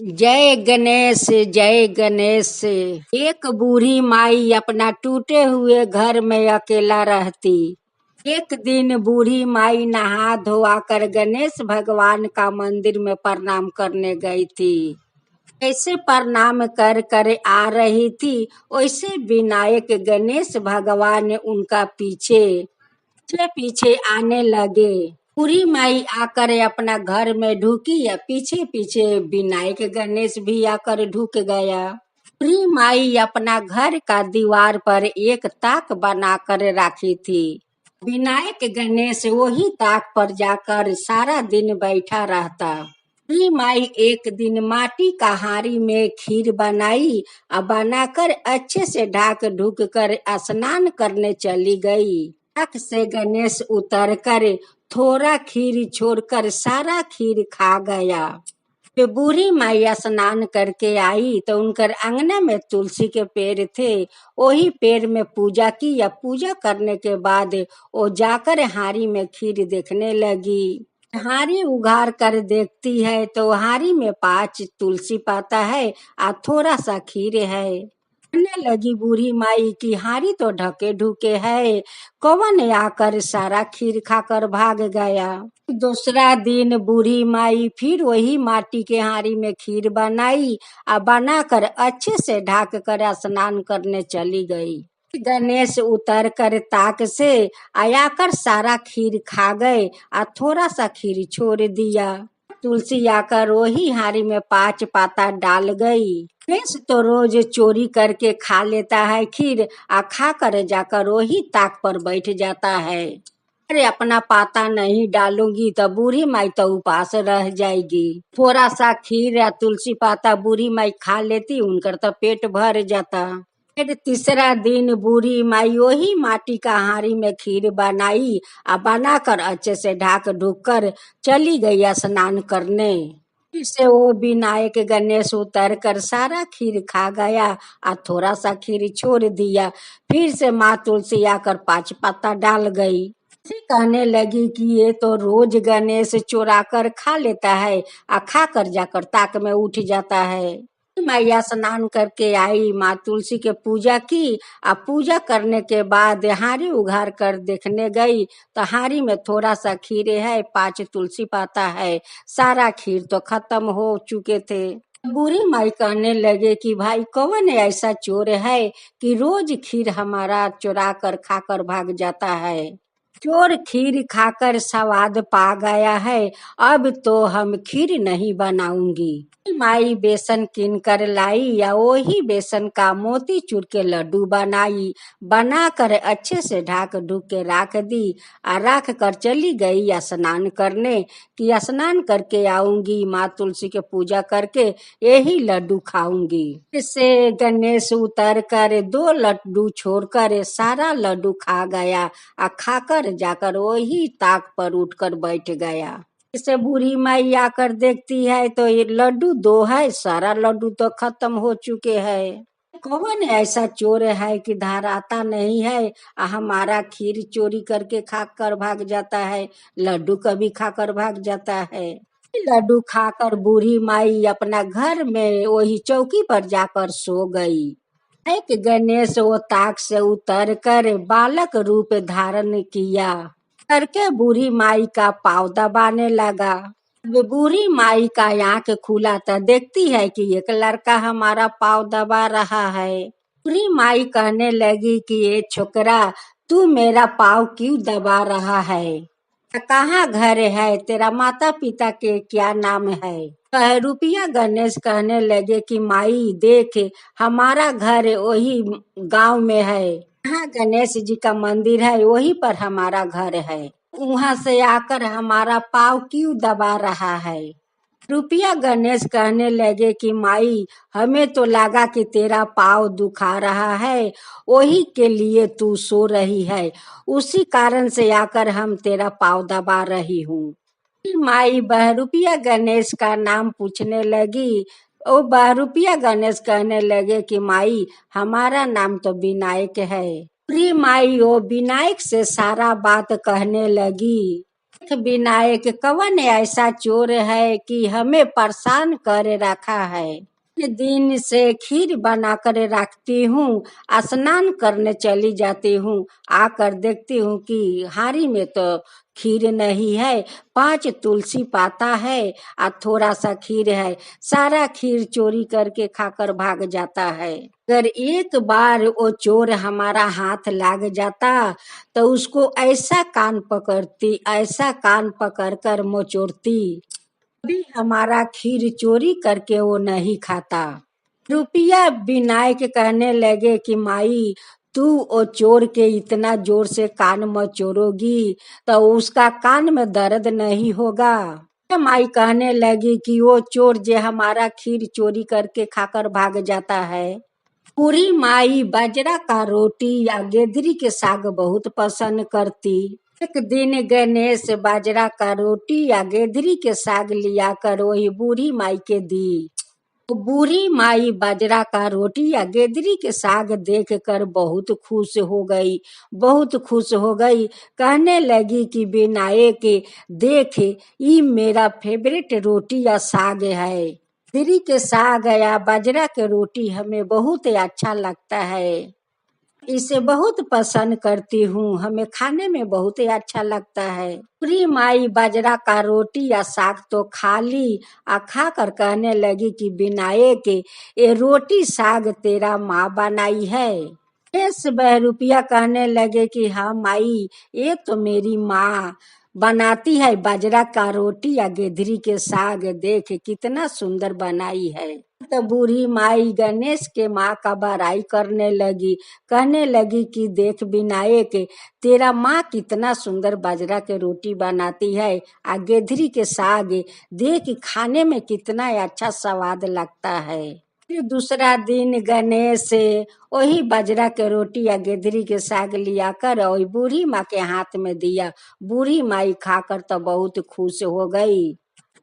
जय गणेश जय गणेश। एक बूढ़ी माई अपना टूटे हुए घर में अकेला रहती। एक दिन बूढ़ी माई नहा धोआ कर गणेश भगवान का मंदिर में प्रणाम करने गई थी। ऐसे प्रणाम कर कर आ रही थी, वैसे विनायक गणेश भगवान उनका पीछे पीछे पीछे आने लगे। पूरी माई आकर अपना घर में ढुकी या पीछे पीछे विनायक गणेश भी आकर ढुक गया। पूरी माई अपना घर का दीवार पर एक ताक बनाकर रखी थी। विनायक गणेश वही ताक पर जाकर सारा दिन बैठा रहता। पूरी माई एक दिन माटी का हारी में खीर बनाई और बनाकर अच्छे से ढाक ढूक कर स्नान करने चली गई। ताक से गणेश उतर कर थोड़ा खीर छोड़कर सारा खीर खा गया। फिर बूढ़ी माई स्नान करके आई तो उनकर आंगना में तुलसी के पेड़ थे। वही पेड़ में पूजा की या पूजा करने के बाद वो जाकर हारी में खीर देखने लगी। हारी उघार कर देखती है तो हारी में 5 तुलसी पाता है और थोड़ा सा खीर है। कहने लगी बूढ़ी माई की हारी तो ढके ढुके है, कौन आकर सारा खीर खाकर भाग गया। दूसरा दिन बूढ़ी माई फिर वही माटी के हारी में खीर बनाई और बनाकर अच्छे से ढक कर स्नान करने चली गई। गणेश उतर कर ताक से आकर सारा खीर खा गए और थोड़ा सा खीर छोड़ दिया। तुलसी आकर वही हारी में 5 पाता डाल गई। गणेश तो रोज चोरी करके खा लेता है खीर, आ खा कर जाकर वही ताक पर बैठ जाता है। अरे अपना पाता नहीं डालूंगी तो बूढ़ी माई तो उपास रह जाएगी। थोड़ा सा खीर या तुलसी पाता बूढ़ी माई खा लेती, उनकर तो पेट भर जाता। फिर तीसरा दिन बूढ़ी माई वही माटी का हारी में खीर बनाई और बनाकर अच्छे से ढाक ढूक कर चली गई स्नान करने। फिर से वो विनायक गणेश उतर कर सारा खीर खा गया और थोड़ा सा खीर छोड़ दिया। फिर से माँ तुलसी आकर 5 पत्ता डाल गई। कहने लगी कि ये तो रोज गणेश चुरा कर खा लेता है और खा कर जाकर ताक में उठ जाता है। मैया स्नान करके आई, माँ तुलसी के पूजा की और पूजा करने के बाद हारी उघार कर देखने गई तो हारी में थोड़ा सा खीर है, 5 तुलसी पाता है, सारा खीर तो खत्म हो चुके थे। बूढ़ी माई कहने लगे कि भाई कौन ऐसा चोर है कि रोज खीर हमारा चुरा कर खाकर भाग जाता है। चोर खीर खाकर स्वाद पा गया है, अब तो हम खीर नहीं बनाऊंगी। माई बेसन किन कर लाई या वही बेसन का मोतीचूर के लड्डू बनाई, बनाकर अच्छे से ढाक ढूक के रख दी और रख कर चली गई स्नान करने कि स्नान करके आऊंगी, माँ तुलसी के पूजा करके यही लड्डू खाऊंगी। इससे गणेश उतर कर 2 लड्डू छोड़कर सारा लड्डू खा गया और खाकर जाकर वही ताक पर उठकर बैठ गया। इसे बूढ़ी माई आकर देखती है तो ये लड्डू 2 है, सारा लड्डू तो खत्म हो चुके हैं। कौन ऐसा चोर है कि धराता नहीं है, हमारा खीर चोरी करके खाकर भाग जाता है, लड्डू कभी खाकर भाग जाता है। लड्डू खाकर बूढ़ी माई अपना घर में वही चौकी पर जाकर सो गई। एक गणेश वो ताक से उतर कर बालक रूप धारण किया करके बूढ़ी माई का पाँव दबाने लगा। बूढ़ी माई का आँख खुला तो देखती है कि एक लड़का हमारा पाँव दबा रहा है। बूढ़ी माई कहने लगी कि ये छोकरा तू मेरा पाँव क्यों दबा रहा है, कहाँ घर है, तेरा माता पिता के क्या नाम है। रुपया गणेश कहने लगे कि माई देख हमारा घर वही गांव में है, यहाँ गणेश जी का मंदिर है, वहीं पर हमारा घर है, वहाँ से आकर हमारा पाँव क्यों दबा रहा है। रुपया गणेश कहने लगे कि माई हमें तो लगा कि तेरा पाँव दुखा रहा है, वही के लिए तू सो रही है, उसी कारण से आकर हम तेरा पाँव दबा रही हूँ। माई बहरूपिया गणेश का नाम पूछने लगी। ओ बहरूपिया गणेश कहने लगे कि माई हमारा नाम तो विनायक है। पूरी माई वो विनायक से सारा बात कहने लगी। विनायक कवन ऐसा चोर है कि हमें परेशान कर रखा है। दिन से खीर बनाकर रखती हूँ, स्नान करने चली जाती हूँ, आकर देखती हूँ कि हारी में तो खीर नहीं है, 5 तुलसी पाता है और थोड़ा सा खीर है। सारा खीर चोरी करके खाकर भाग जाता है। अगर एक बार वो चोर हमारा हाथ लाग जाता तो उसको ऐसा कान पकड़ती, ऐसा कान पकड़ कर मोचोड़ती, भी हमारा खीर चोरी करके वो नहीं खाता। रुपया विनायक कहने लगे कि माई, तू ओ चोर के इतना जोर से कान मचोरोगी तो उसका कान में दर्द नहीं होगा। माई कहने लगी कि वो चोर जे हमारा खीर चोरी करके खाकर भाग जाता है। पूरी माई बाजरा का रोटी या गेदरी के साग बहुत पसंद करती। एक दिन गणेश बाजरा का रोटी या गेदरी के साग लिया कर वही बूढ़ी माई के दी। तो बूढ़ी माई बाजरा का रोटी या गेदरी के साग देख कर बहुत खुश हो गई, बहुत खुश हो गई। कहने लगी कि विनायक देख, ये मेरा फेवरेट रोटी या साग है। गेदरी के साग या बाजरा के रोटी हमें बहुत अच्छा लगता है, इसे बहुत पसंद करती हूँ, हमें खाने में बहुत ही अच्छा लगता है। पूरी माई बाजरा का रोटी या साग तो खा ली, खा कर कहने लगी कि विनायक ये रोटी साग तेरा माँ बनाई है। इस बहरूपिया कहने लगे कि हाँ माई, ये तो मेरी माँ बनाती है बाजरा का रोटी या गेदरी के साग, देख कितना सुंदर बनाई है। तो बूढ़ी माई गणेश के माँ का बड़ाई करने लगी, कहने लगी कि देख विनायक, तेरा माँ कितना सुंदर बाजरा के रोटी बनाती है, आ गेदरी के साग देख खाने में कितना अच्छा स्वाद लगता है। फिर दूसरा दिन गणेश वही बाजरा के रोटी या गेदरी के साग लिया कर वही बूढ़ी माँ के हाथ में दिया। बूढ़ी माई खाकर तो बहुत खुश हो गई।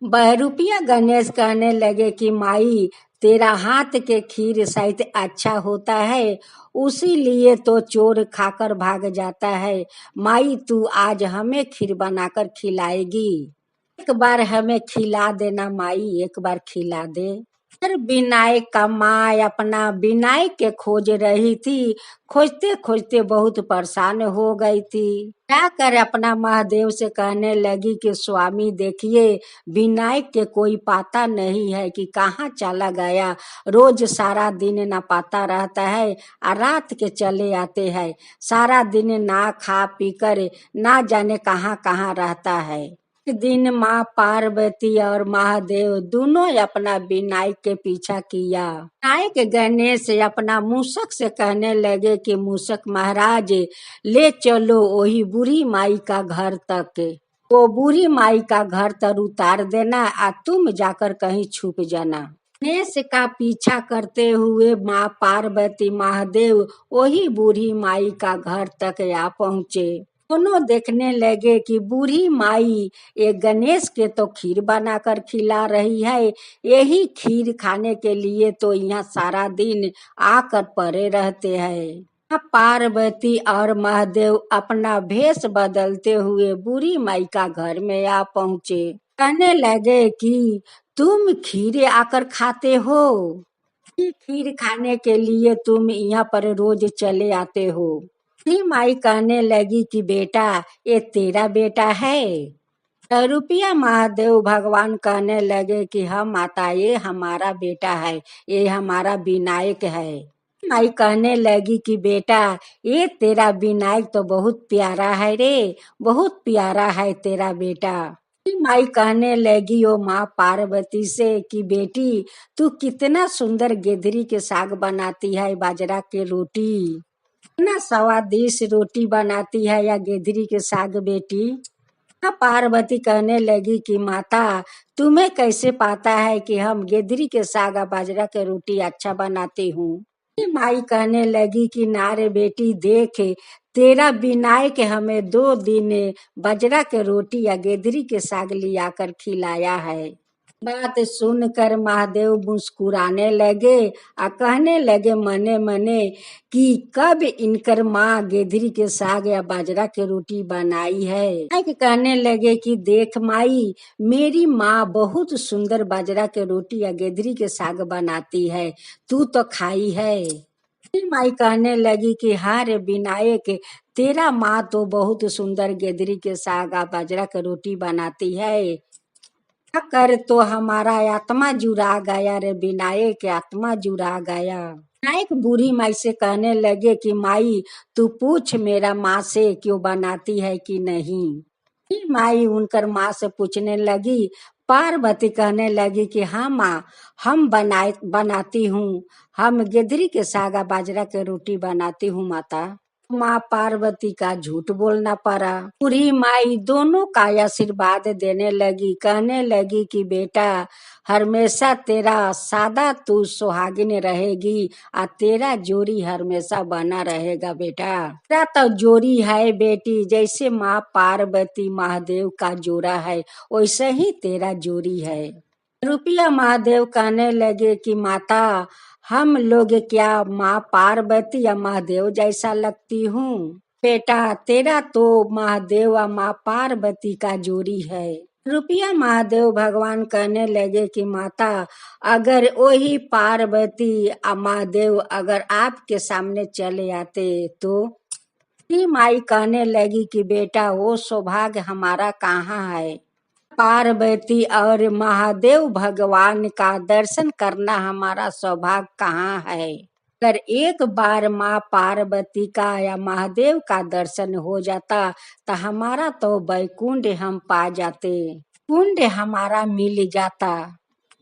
बहरूपिया गणेश कहने लगे कि माई, तेरा हाथ के खीर शायद अच्छा होता है, उसी लिए तो चोर खाकर भाग जाता है। माई, तू आज हमें खीर बनाकर खिलाएगी, एक बार हमें खिला देना माई, एक बार खिला दे। फिर विनायक का माँ अपना विनायक के खोज रही थी, खोजते खोजते बहुत परेशान हो गई थी। जाकर अपना महादेव से कहने लगी कि स्वामी देखिए, विनायक के कोई पता नहीं है कि कहाँ चला गया, रोज सारा दिन ना पता रहता है और रात के चले आते हैं, सारा दिन ना खा पी कर ना जाने कहाँ कहाँ रहता है। एक दिन माँ पार्वती और महादेव दोनों अपना विनायक के पीछा किया। विनायक गणेश अपना मूषक से कहने लगे कि मूषक महाराज, ले चलो वही बूढ़ी माई का घर तक, वो बूढ़ी माई का घर तर उतार देना और तुम जाकर कहीं छुप जाना। गणेश का पीछा करते हुए माँ पार्वती महादेव वही बूढ़ी माई का घर तक आ पहुँचे। दोनों देखने लगे कि बूढ़ी माई एक गणेश के तो खीर बनाकर खिला रही है, यही खीर खाने के लिए तो यहाँ सारा दिन आकर पड़े रहते हैं। पार्वती और महादेव अपना भेष बदलते हुए बूढ़ी माई का घर में आ पहुँचे। कहने लगे कि तुम खीर आकर खाते हो, खीर खाने के लिए तुम यहाँ पर रोज चले आते हो। माई कहने लगी कि बेटा, ये तेरा बेटा है। रुपया महादेव भगवान कहने लगे कि हाँ माता, ये हमारा बेटा है, ये हमारा विनायक है। माई कहने लगी कि बेटा, ये तेरा विनायक तो बहुत प्यारा है रे, बहुत प्यारा है तेरा बेटा। माई कहने लगी ओ माँ पार्वती से कि बेटी, तू कितना सुंदर गेदरी के साग बनाती है, बाजरा के रोटी, कितना स्वादिष्ट रोटी बनाती है या गेदरी के साग बेटी। पार्वती कहने लगी कि माता, तुम्हें कैसे पता है कि हम गेदरी के साग और बाजरा के रोटी अच्छा बनाती हूँ। माई कहने लगी कि नारे बेटी देख, तेरा विनायक हमें 2 दिन बाजरा के रोटी या गेदरी के साग लिया कर खिलाया है। बात सुनकर महादेव मुस्कुराने लगे और कहने लगे मने मने कि कब इनकर माँ गेदरी के साग या बाजरा की रोटी बनाई है। कहने लगे कि देख माई, मेरी माँ बहुत सुंदर बाजरा के रोटी या गेदरी के साग बनाती है, तू तो खाई है। फिर माई कहने लगी कि हाँ रे विनायक, तेरा माँ तो बहुत सुंदर गेदरी के साग और बाजरा की रोटी बनाती है। कर तो हमारा आत्मा जुड़ा गया रे विनायक, आत्मा जुड़ा गया। विनायक बूढ़ी माई से कहने लगे कि माई, तू पूछ मेरा माँ से क्यों बनाती है कि नहीं। फिर माई उनकर माँ से पूछने लगी। पार्वती कहने लगी कि हाँ माँ, हम बनाती हूँ, हम गेदरी के सागा बाजरा के रोटी बनाती हूँ माता। माँ पार्वती का झूठ बोलना पड़ा। बूढ़ी माई दोनों का आशीर्वाद देने लगी, कहने लगी कि बेटा, हमेशा तेरा सादा तू सुहागिन रहेगी और तेरा जोड़ी हमेशा बना रहेगा बेटा। तेरा तो जोड़ी है बेटी, जैसे माँ पार्वती महादेव का जोड़ा है वैसे ही तेरा जोड़ी है। रुपया महादेव कहने लगे कि माता, हम लोग क्या माँ पार्वती या महादेव जैसा लगती हूँ। बेटा, तेरा तो महादेव और माँ पार्वती का जोड़ी है। रुपया महादेव भगवान कहने लगे कि माता, अगर वही पार्वती और महादेव अगर आपके सामने चले आते तो। माई कहने लगी कि बेटा, वो सौभाग्य हमारा कहाँ है। पार्वती और महादेव भगवान का दर्शन करना हमारा सौभाग्य कहाँ है। अगर एक बार माँ पार्वती का या महादेव का दर्शन हो जाता तो हमारा तो वैकुंठ हम पा जाते, कुंड हमारा मिल जाता।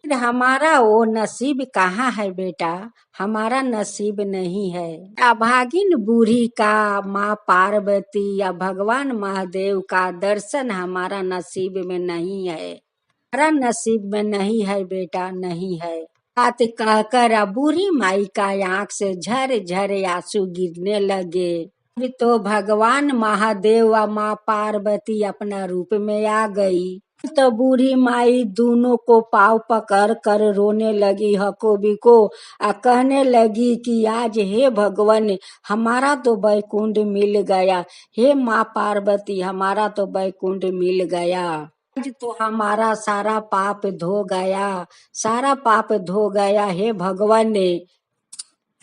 फिर हमारा वो नसीब कहाँ है बेटा, हमारा नसीब नहीं है। अभागिन बूढ़ी का माँ पार्वती या भगवान महादेव का दर्शन हमारा नसीब में नहीं है, हमारा नसीब में नहीं है बेटा, नहीं है। बात कहकर बूढ़ी माई का आंख से झर झर आंसू गिरने लगे। अभी तो भगवान महादेव व माँ पार्वती अपना रूप में आ गई। तो बूढ़ी माई दोनों को पाव पकड़ कर रोने लगी हको बिको, आ कहने लगी कि आज हे भगवान, हमारा तो बैकुंठ मिल गया, हे माँ पार्वती हमारा तो बैकुंठ मिल गया। आज तो हमारा सारा पाप धो गया, सारा पाप धो गया हे भगवान ने।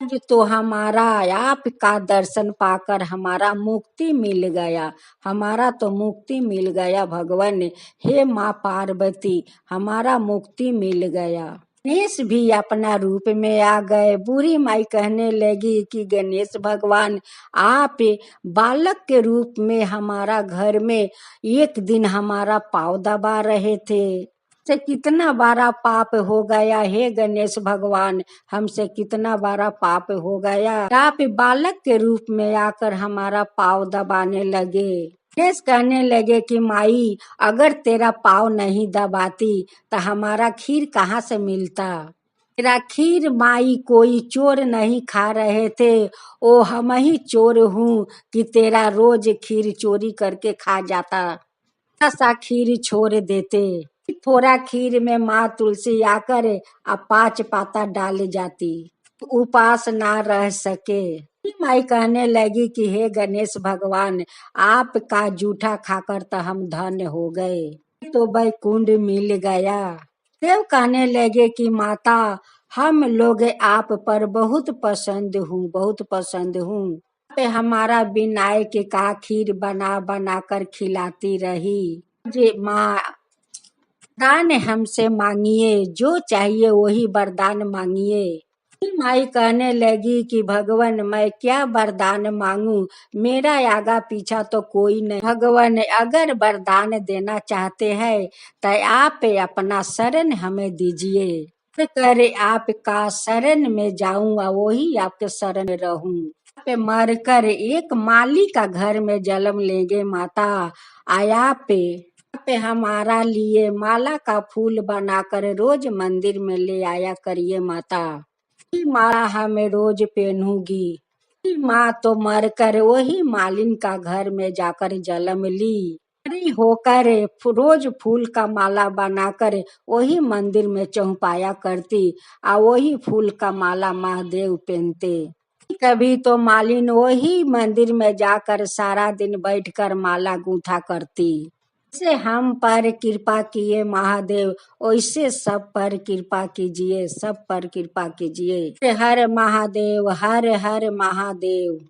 आज तो हमारा आपका दर्शन पाकर हमारा मुक्ति मिल गया, हमारा तो मुक्ति मिल गया भगवान। हे माँ पार्वती हमारा मुक्ति मिल गया। गणेश भी अपना रूप में आ गए। बूढ़ी माई कहने लगी कि गणेश भगवान, आप बालक के रूप में हमारा घर में एक दिन हमारा पाँव दबा रहे थे, से कितना बड़ा पाप हो गया हे गणेश भगवान, हमसे कितना बड़ा पाप हो गया। आप बालक के रूप में आकर हमारा पाँव दबाने लगे। गणेश कहने लगे कि माई, अगर तेरा पाँव नहीं दबाती तो हमारा खीर कहाँ से मिलता। तेरा खीर माई कोई चोर नहीं खा रहे थे, ओ हम ही चोर हूँ कि तेरा रोज खीर चोरी करके खा जाता। सा खीर छोड़ देते। थोड़ा खीर में माँ तुलसी आकर 5 पाता डाल जाती, उपास ना रह सके। माई कहने लगी कि हे गणेश भगवान, आपका जूठा खाकर तो हम धन्य हो गए, तो बैकुंठ मिल गया। देव कहने लगे कि माता, हम लोग आप पर बहुत पसंद हूँ, बहुत पसंद हूँ। हमारा विनायक का खीर बना बना कर खिलाती रही। जी माँ, वरदान हमसे मांगिए, जो चाहिए वही वरदान मांगिए। माई कहने लगी कि भगवान, मैं क्या वरदान मांगू, मेरा आगा पीछा तो कोई नहीं। भगवान, अगर वरदान देना चाहते हैं तो आप अपना शरण हमें दीजिए, करे आपका शरण में जाऊं और वही आपके शरण में रहूं। पे मर कर एक माली का घर में जन्म लेंगे माता, आया पे हमारा लिए माला का फूल बनाकर रोज मंदिर में ले आया करिए माता। माला हमें रोज पहनूंगी। माँ तो मर कर वही मालिन का घर में जाकर जन्म ली। अरे होकर रोज फूल का माला बनाकर वही मंदिर में चौपाया करती और वही फूल का माला महादेव पहनते। कभी तो मालिन वही मंदिर में जाकर सारा दिन बैठकर माला गूंथा करती। जैसे हम पर कृपा किए महादेव, वैसे सब पर कृपा कीजिए, सब पर कृपा कीजिए। हर महादेव, हर हर महादेव।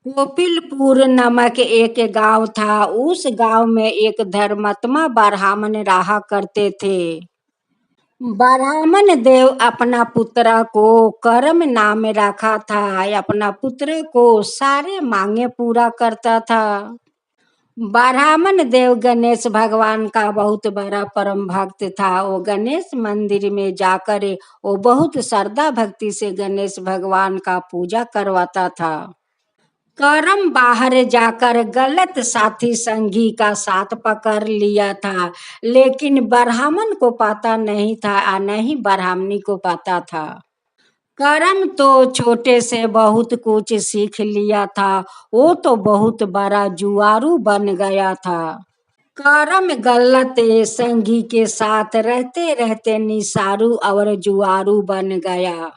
गोपिलपुर नामक एक गांव था। उस गांव में एक धर्मात्मा ब्राह्मण रहा करते थे। ब्राह्मण देव अपना पुत्र को करम नाम रखा था। अपना पुत्र को सारे मांगे पूरा करता था। ब्राह्मण देव गणेश भगवान का बहुत बड़ा परम भक्त था। वो गणेश मंदिर में जाकर वो बहुत श्रद्धा भक्ति से गणेश भगवान का पूजा करवाता था। करम बाहर जाकर गलत साथी संगी का साथ पकड़ लिया था, लेकिन ब्राह्मण को पता नहीं था और नहीं ब्राह्मणी को पता था। करम तो छोटे से बहुत कुछ सीख लिया था। वो तो बहुत बड़ा जुआरू बन गया था। करम गलत संगी के साथ रहते रहते निसारू और जुआरू बन गया।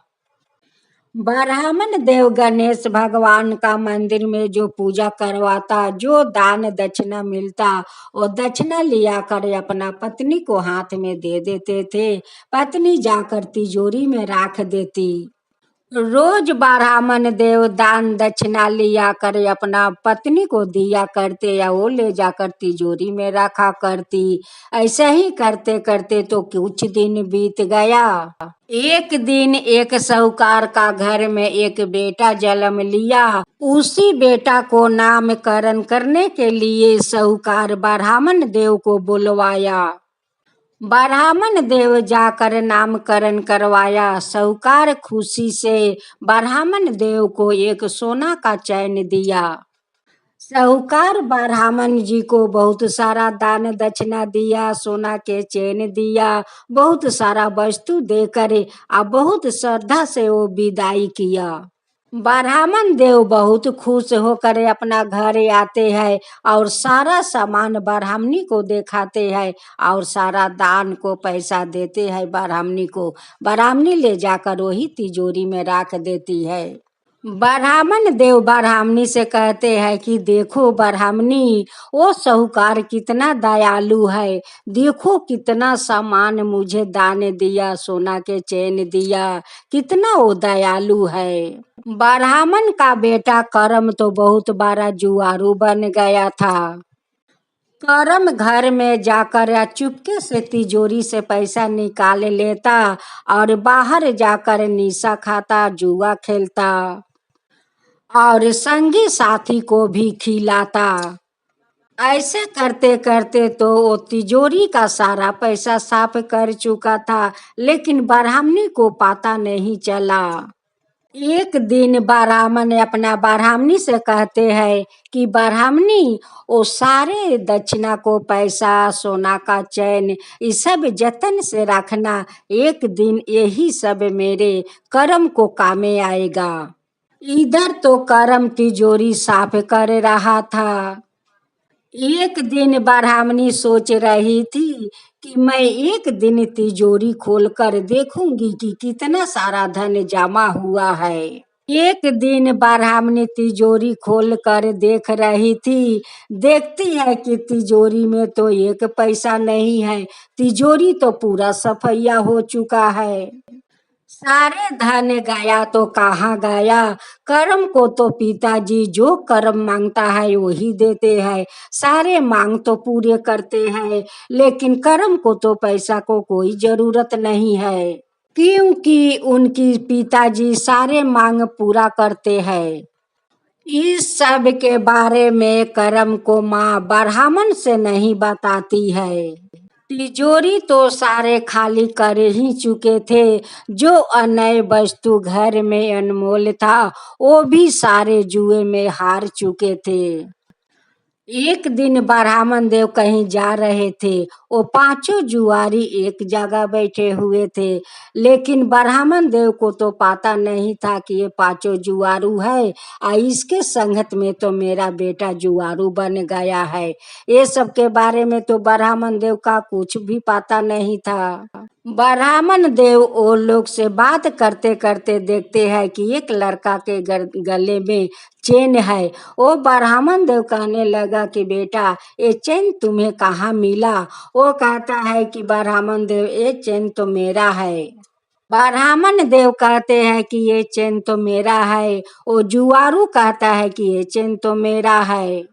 ब्राह्मण देव गणेश भगवान का मंदिर में जो पूजा करवाता, जो दान दक्षिणा मिलता, वो दक्षिणा लिया कर अपना पत्नी को हाथ में दे देते थे। पत्नी जाकर तिजोरी में रख देती। रोज ब्राह्मण देव दान दक्षिणा लिया कर अपना पत्नी को दिया करते या वो ले जाकर तिजोरी में रखा करती। ऐसा ही करते करते तो कुछ दिन बीत गया। एक दिन एक साहूकार का घर में एक बेटा जन्म लिया। उसी बेटा को नामकरण करने के लिए साहूकार ब्राह्मण देव को बुलवाया। ब्राह्मण देव जाकर नामकरण करवाया। साहूकार खुशी से ब्राह्मण देव को एक सोना का चैन दिया। साहूकार ब्राह्मण जी को बहुत सारा दान दक्षिणा दिया, सोना के चैन दिया, बहुत सारा वस्तु देकर और बहुत श्रद्धा से वो विदाई किया। ब्राह्मण देव बहुत खुश होकर अपना घर आते हैं और सारा सामान ब्राह्मणी को दिखाते हैं और सारा दान को पैसा देते हैं ब्राह्मणी को। ब्राह्मणी ले जाकर वही तिजोरी में रख देती है। ब्राह्मण देव ब्राह्मणी से कहते हैं कि देखो ब्राह्मणी, वो साहूकार कितना दयालु है। देखो कितना सामान मुझे दान दिया, सोना के चैन दिया, कितना वो दयालु है। ब्राह्मण का बेटा करम तो बहुत बड़ा जुआरू बन गया था। करम घर में जाकर चुपके से तिजोरी से पैसा निकाल लेता और बाहर जाकर निशा खाता, जुआ खेलता और संगी साथी को भी खिलाता। ऐसे करते करते तो वो तिजोरी का सारा पैसा साफ कर चुका था, लेकिन ब्राह्मणी को पता नहीं चला। एक दिन ब्राह्मण अपना ब्राह्मणी से कहते हैं कि ब्राह्मणी, वो सारे दक्षिणा को पैसा, सोना का चैन, ये सब जतन से रखना। एक दिन यही सब मेरे करम को कामे आएगा। इधर तो करम तिजोरी साफ कर रहा था। एक दिन ब्राह्मणी सोच रही थी कि मैं एक दिन तिजोरी खोलकर देखूंगी कि कितना सारा धन जमा हुआ है। एक दिन ब्राह्मणी तिजोरी खोल कर देख रही थी। देखती है कि तिजोरी में तो एक पैसा नहीं है। तिजोरी तो पूरा सफैया हो चुका है। सारे धन गया तो कहाँ गया। कर्म को तो पिताजी जो कर्म मांगता है वही देते हैं। सारे मांग तो पूरे करते हैं, लेकिन कर्म को तो पैसा को कोई जरूरत नहीं है, क्योंकि उनकी पिताजी सारे मांग पूरा करते हैं। इस सब के बारे में कर्म को माँ ब्राह्मण से नहीं बताती है। तिजोरी तो सारे खाली कर ही चुके थे। जो अनय वस्तु घर में अनमोल था, वो भी सारे जुए में हार चुके थे। एक दिन ब्राह्मण देव कहीं जा रहे थे। वो पांचों जुआरी एक जगह बैठे हुए थे, लेकिन ब्राह्मण देव को तो पता नहीं था कि ये पांचों जुआरू है। इसके संगत में तो मेरा बेटा जुआरू बन गया है। ये सब के बारे में तो ब्राह्मण देव का कुछ भी पता नहीं था। ब्राह्मण देव वो लोग से बात करते करते देखते हैं कि एक लड़का के गले में चेन है। वो ब्राह्मण देव कहने लगा कि बेटा, ये चेन तुम्हें कहाँ मिला? वो कहता है कि ब्राह्मण देव, ये चेन तो मेरा है। ब्राह्मण देव कहते हैं कि ये चेन तो मेरा है। वो जुआरू कहता है कि ये चेन तो मेरा है।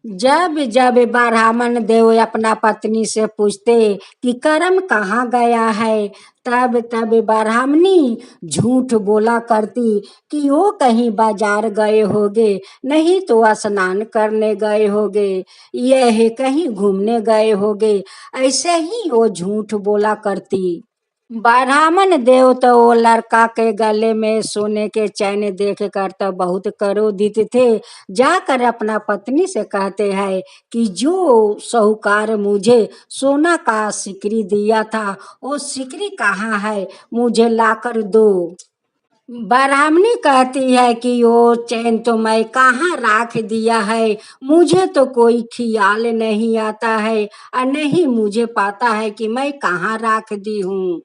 जब जब ब्राह्मण देव अपना पत्नी से पूछते कि कर्म कहाँ गया है, तब तब ब्राह्मणी झूठ बोला करती कि वो कहीं बाजार गए होगे, नहीं तो स्नान करने गए होगे, यह कहीं घूमने गए होगे। ऐसे ही वो झूठ बोला करती। ब्राह्मण देव तो वो लड़का के गले में सोने के चैन देख कर तो बहुत क्रोधित थे। जाकर अपना पत्नी से कहते हैं कि जो साहूकार मुझे सोना का सिकरी दिया था, वो सिकरी कहाँ है, मुझे लाकर दो। ब्राह्मणी कहती है कि वो चैन तो मैं कहाँ राख दिया है, मुझे तो कोई ख्याल नहीं आता है, और नहीं मुझे पता है कि मैं कहाँ राख दी हूँ।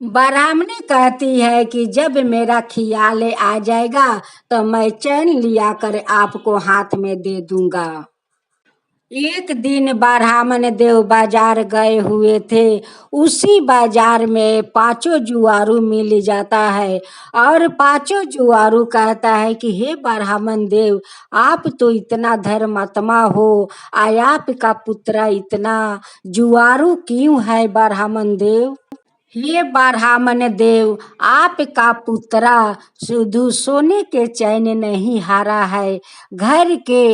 ब्राह्मणी कहती है कि जब मेरा ख्याल आ जाएगा तो मैं चैन लिया कर आपको हाथ में दे दूंगा। एक दिन ब्राह्मण देव बाजार गए हुए थे। उसी बाजार में पांचों जुआरू मिल जाता है, और पांचों जुआरू कहता है कि हे ब्राह्मण देव, आप तो इतना धर्मात्मा हो, आपका पुत्र इतना जुआरू क्यों है ब्राह्मण देव? हे ब्राह्मण देव, आपका पुत्रा शुद्ध सोने के चैन नहीं हारा है, घर के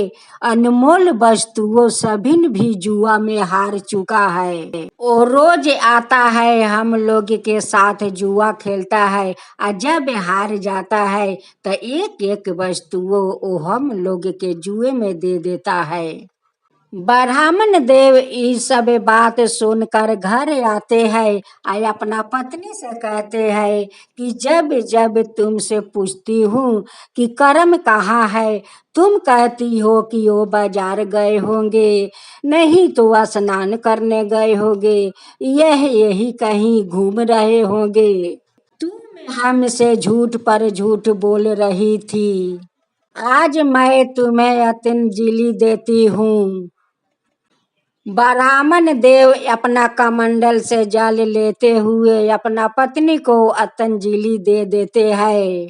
अनमोल वस्तुओं सभी भी जुआ में हार चुका है। वो रोज आता है, हम लोग के साथ जुआ खेलता है, और जब हार जाता है तो एक एक वस्तुओं वो हम लोग के जुए में दे देता है। ब्राह्मण देव ये सब बात सुनकर घर आते हैं और अपना पत्नी से कहते हैं कि जब जब तुमसे पूछती हूँ कि कर्म कहाँ है, तुम कहती हो कि वो बाजार गए होंगे, नहीं तो स्नान करने गए होंगे, यह यही कहीं घूम रहे होंगे। तुम हमसे झूठ पर झूठ बोल रही थी। आज मैं तुम्हें अतंजलि देती हूँ। ब्राह्मण देव अपना कमंडल से जल लेते हुए अपना पत्नी को अतंजलि दे देते हैं,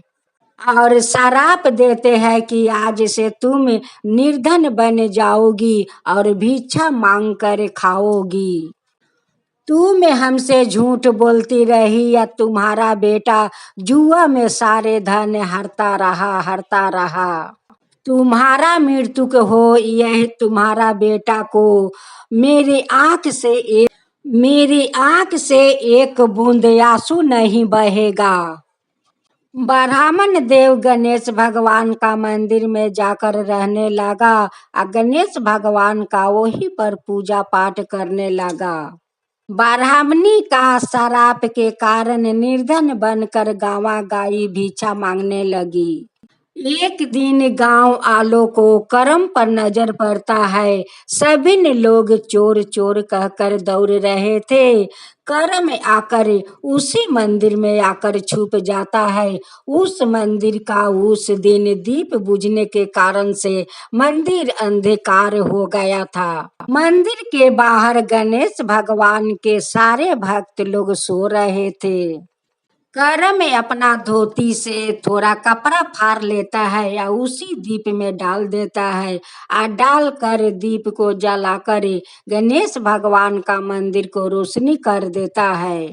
और शराप देते हैं कि आज से तुम निर्धन बन जाओगी और भिक्षा मांग कर खाओगी। तुम हमसे झूठ बोलती रही, या तुम्हारा बेटा जुआ में सारे धन हरता रहा। तुम्हारा मृत्यु हो, यह तुम्हारा बेटा को मेरी आंख से एक बूंद आंसू नहीं बहेगा। ब्राह्मण देव गणेश भगवान का मंदिर में जाकर रहने लगा, और गणेश भगवान का वहीं पर पूजा पाठ करने लगा। ब्राह्मणी का शराप के कारण निर्धन बनकर गावा गाई भिक्षा मांगने लगी। एक दिन गांव आलो को कर्म पर नजर पड़ता है। सभी लोग चोर चोर कहकर दौड़ रहे थे। कर्म आकर उसी मंदिर में आकर छुप जाता है। उस मंदिर का उस दिन दीप बुझने के कारण से मंदिर अंधकार हो गया था। मंदिर के बाहर गणेश भगवान के सारे भक्त लोग सो रहे थे। कर्म अपना धोती से थोड़ा कपड़ा फाड़ लेता है या उसी दीप में डाल देता है, और डाल कर दीप को जलाकर गणेश भगवान का मंदिर को रोशनी कर देता है।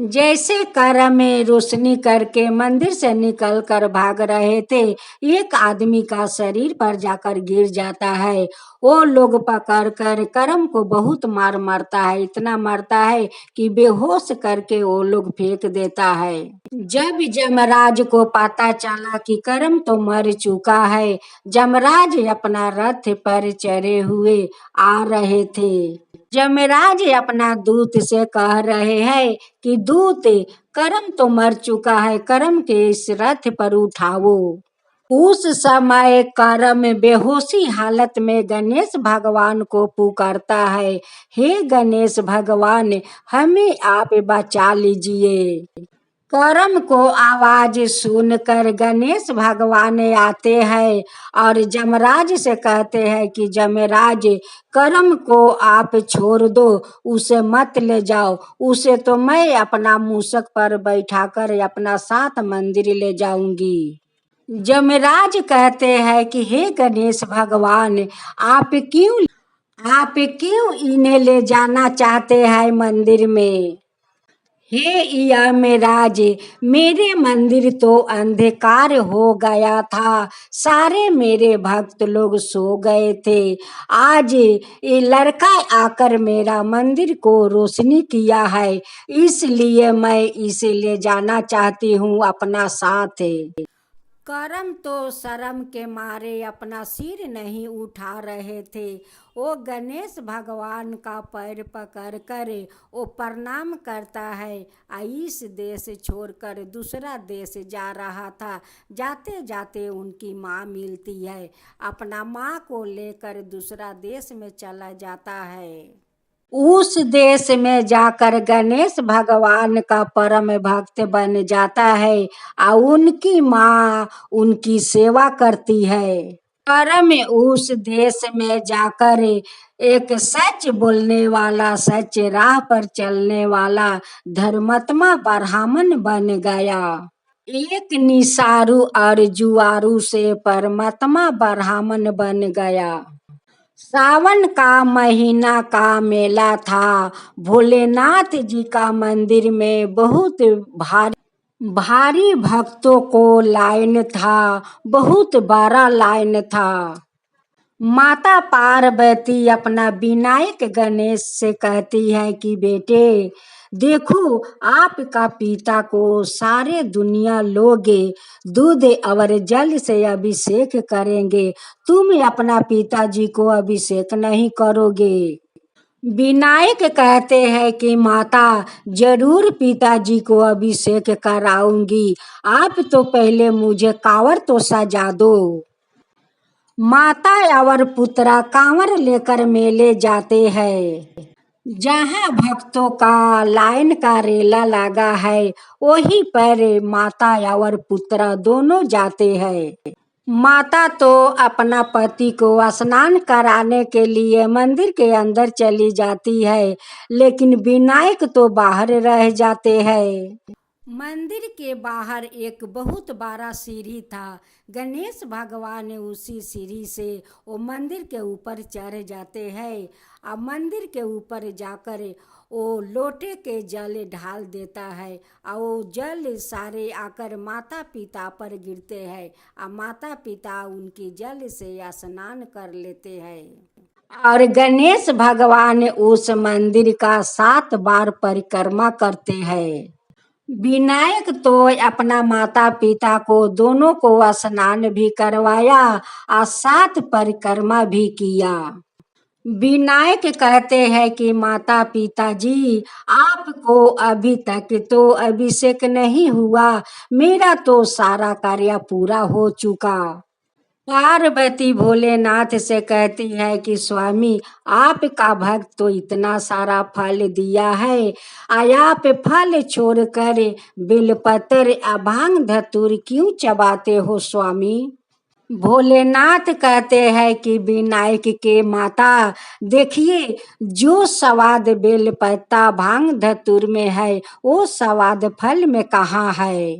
जैसे करम में रोशनी करके मंदिर से निकल कर भाग रहे थे, एक आदमी का शरीर पर जाकर गिर जाता है। वो लोग पकड़ कर करम को बहुत मार मारता है, इतना मारता है कि बेहोश करके वो लोग फेंक देता है। जब जमराज को पता चला कि करम तो मर चुका है, जमराज अपना रथ पर चढ़े हुए आ रहे थे। जमराज अपना दूत से कह रहे हैं कि दूत, करम तो मर चुका है, करम के इस रथ पर उठाओ। उस समय करम बेहोशी हालत में गणेश भगवान को पुकारता है, हे गणेश भगवान, हमें आप बचा लीजिए। करम को आवाज सुनकर गणेश भगवान आते हैं और जमराज से कहते हैं कि जमराज, करम को आप छोड़ दो, उसे मत ले जाओ, उसे तो मैं अपना मूषक पर बैठाकर अपना साथ मंदिर ले जाऊंगी। जमराज कहते हैं कि हे गणेश भगवान, आप क्यों इन्हें ले जाना चाहते हैं मंदिर में? हे यमराज, मेरे मंदिर तो अंधकार हो गया था, सारे मेरे भक्त लोग सो गए थे। आज ये लड़का आकर मेरा मंदिर को रोशनी किया है, इसलिए मैं इसे ले जाना चाहती हूँ अपना साथ। करम तो शर्म के मारे अपना सिर नहीं उठा रहे थे। वो गणेश भगवान का पैर पकड़ कर वो प्रणाम करता है। इस देश छोड़कर दूसरा देश जा रहा था। जाते जाते उनकी माँ मिलती है, अपना माँ को लेकर दूसरा देश में चला जाता है। उस देश में जाकर गणेश भगवान का परम भक्त बन जाता है और उनकी माँ उनकी सेवा करती है। परम उस देश में जाकर एक सच बोलने वाला, सच राह पर चलने वाला धर्मात्मा ब्राह्मण बन गया। एक निसारू और जुआरू से परमात्मा ब्राह्मण बन गया। सावन का महीना का मेला था। भोलेनाथ जी का मंदिर में बहुत भारी भक्तों को लाइन था, बहुत बड़ा लाइन था। माता पार्वती अपना विनायक गणेश से कहती है कि बेटे देखो, आपका पिता को सारे दुनिया लोग दूध और जल से अभिषेक करेंगे, तुम अपना पिताजी को अभिषेक नहीं करोगे। विनायक कहते हैं कि माता जरूर पिताजी को अभिषेक कराऊंगी, आप तो पहले मुझे कांवर तो सजा दो। माता और पुत्रा कांवर लेकर मेले जाते हैं। जहाँ भक्तों का लाइन का रेला लगा है, वहीं पर माता और पुत्र दोनों जाते हैं। माता तो अपना पति को स्नान कराने के लिए मंदिर के अंदर चली जाती है, लेकिन विनायक तो बाहर रह जाते हैं। मंदिर के बाहर एक बहुत बड़ा सीढ़ी था। गणेश भगवान उसी सीढ़ी से वो मंदिर के ऊपर चढ़ जाते हैं और मंदिर के ऊपर जाकर वो लोटे के जल ढाल देता है और वो जल सारे आकर माता पिता पर गिरते हैं और माता पिता उनकी जल से स्नान कर लेते हैं। और गणेश भगवान उस मंदिर का 7 बार परिक्रमा करते हैं। विनायक तो अपना माता पिता को दोनों को स्नान भी करवाया और 7 परिक्रमा भी किया। विनायक कहते हैं कि माता पिताजी, आपको अभी तक तो अभिषेक नहीं हुआ, मेरा तो सारा कार्य पूरा हो चुका। पार्वती भोलेनाथ से कहती है कि स्वामी, आपका भक्त तो इतना सारा फल दिया है, आप फल छोड़कर बेलपत्र भांग धतूर क्यों चबाते हो स्वामी? भोलेनाथ कहते हैं कि विनायक के माता देखिए, जो स्वाद बेलपत्ता भांग धतूर में है वो स्वाद फल में कहाँ है।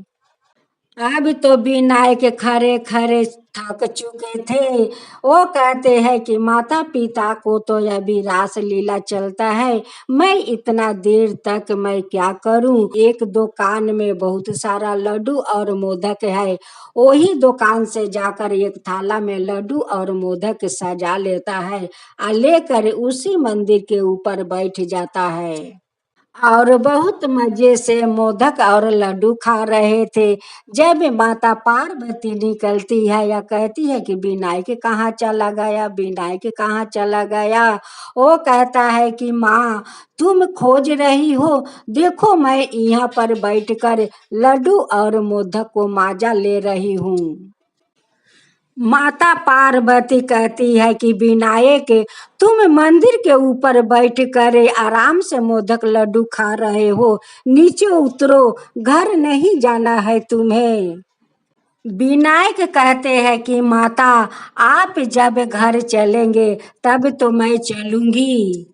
अब तो विनायक खरे खरे थक चुके थे। वो कहते हैं कि माता पिता को तो अभी रास लीला चलता है, मैं इतना देर तक मैं क्या करूं। एक दुकान में बहुत सारा लड्डू और मोदक है, वही दुकान से जाकर एक थाला में लड्डू और मोदक सजा लेता है और लेकर उसी मंदिर के ऊपर बैठ जाता है और बहुत मजे से मोदक और लड्डू खा रहे थे। जब माता पार्वती निकलती है या कहती है कि विनायक कहाँ चला गया, विनायक कहाँ चला गया। वो कहता है कि माँ तुम खोज रही हो, देखो मैं यहाँ पर बैठकर लड्डू और मोदक को माजा ले रही हूँ। माता पार्वती कहती है कि विनायक तुम मंदिर के ऊपर बैठ कर आराम से मोदक लड्डू खा रहे हो, नीचे उतरो, घर नहीं जाना है तुम्हें। विनायक कहते हैं कि माता आप जब घर चलेंगे तब तो मैं चलूंगी।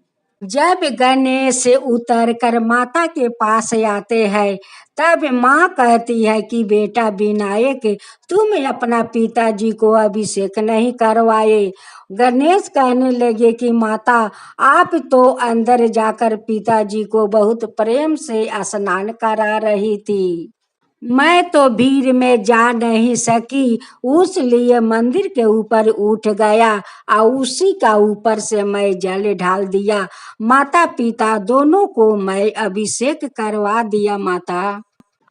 जब गणेश उतर कर माता के पास आते हैं तब माँ कहती है कि बेटा विनायक तुम अपना पिताजी को अभिषेक नहीं करवाए। गणेश कहने लगे कि माता आप तो अंदर जाकर पिताजी को बहुत प्रेम से स्नान करा रही थी, मैं तो भीड़ में जा नहीं सकी, उस लिए मंदिर के ऊपर उठ गया और उसी का ऊपर से मैं जल ढाल दिया। माता पिता दोनों को मैं अभिषेक करवा दिया माता।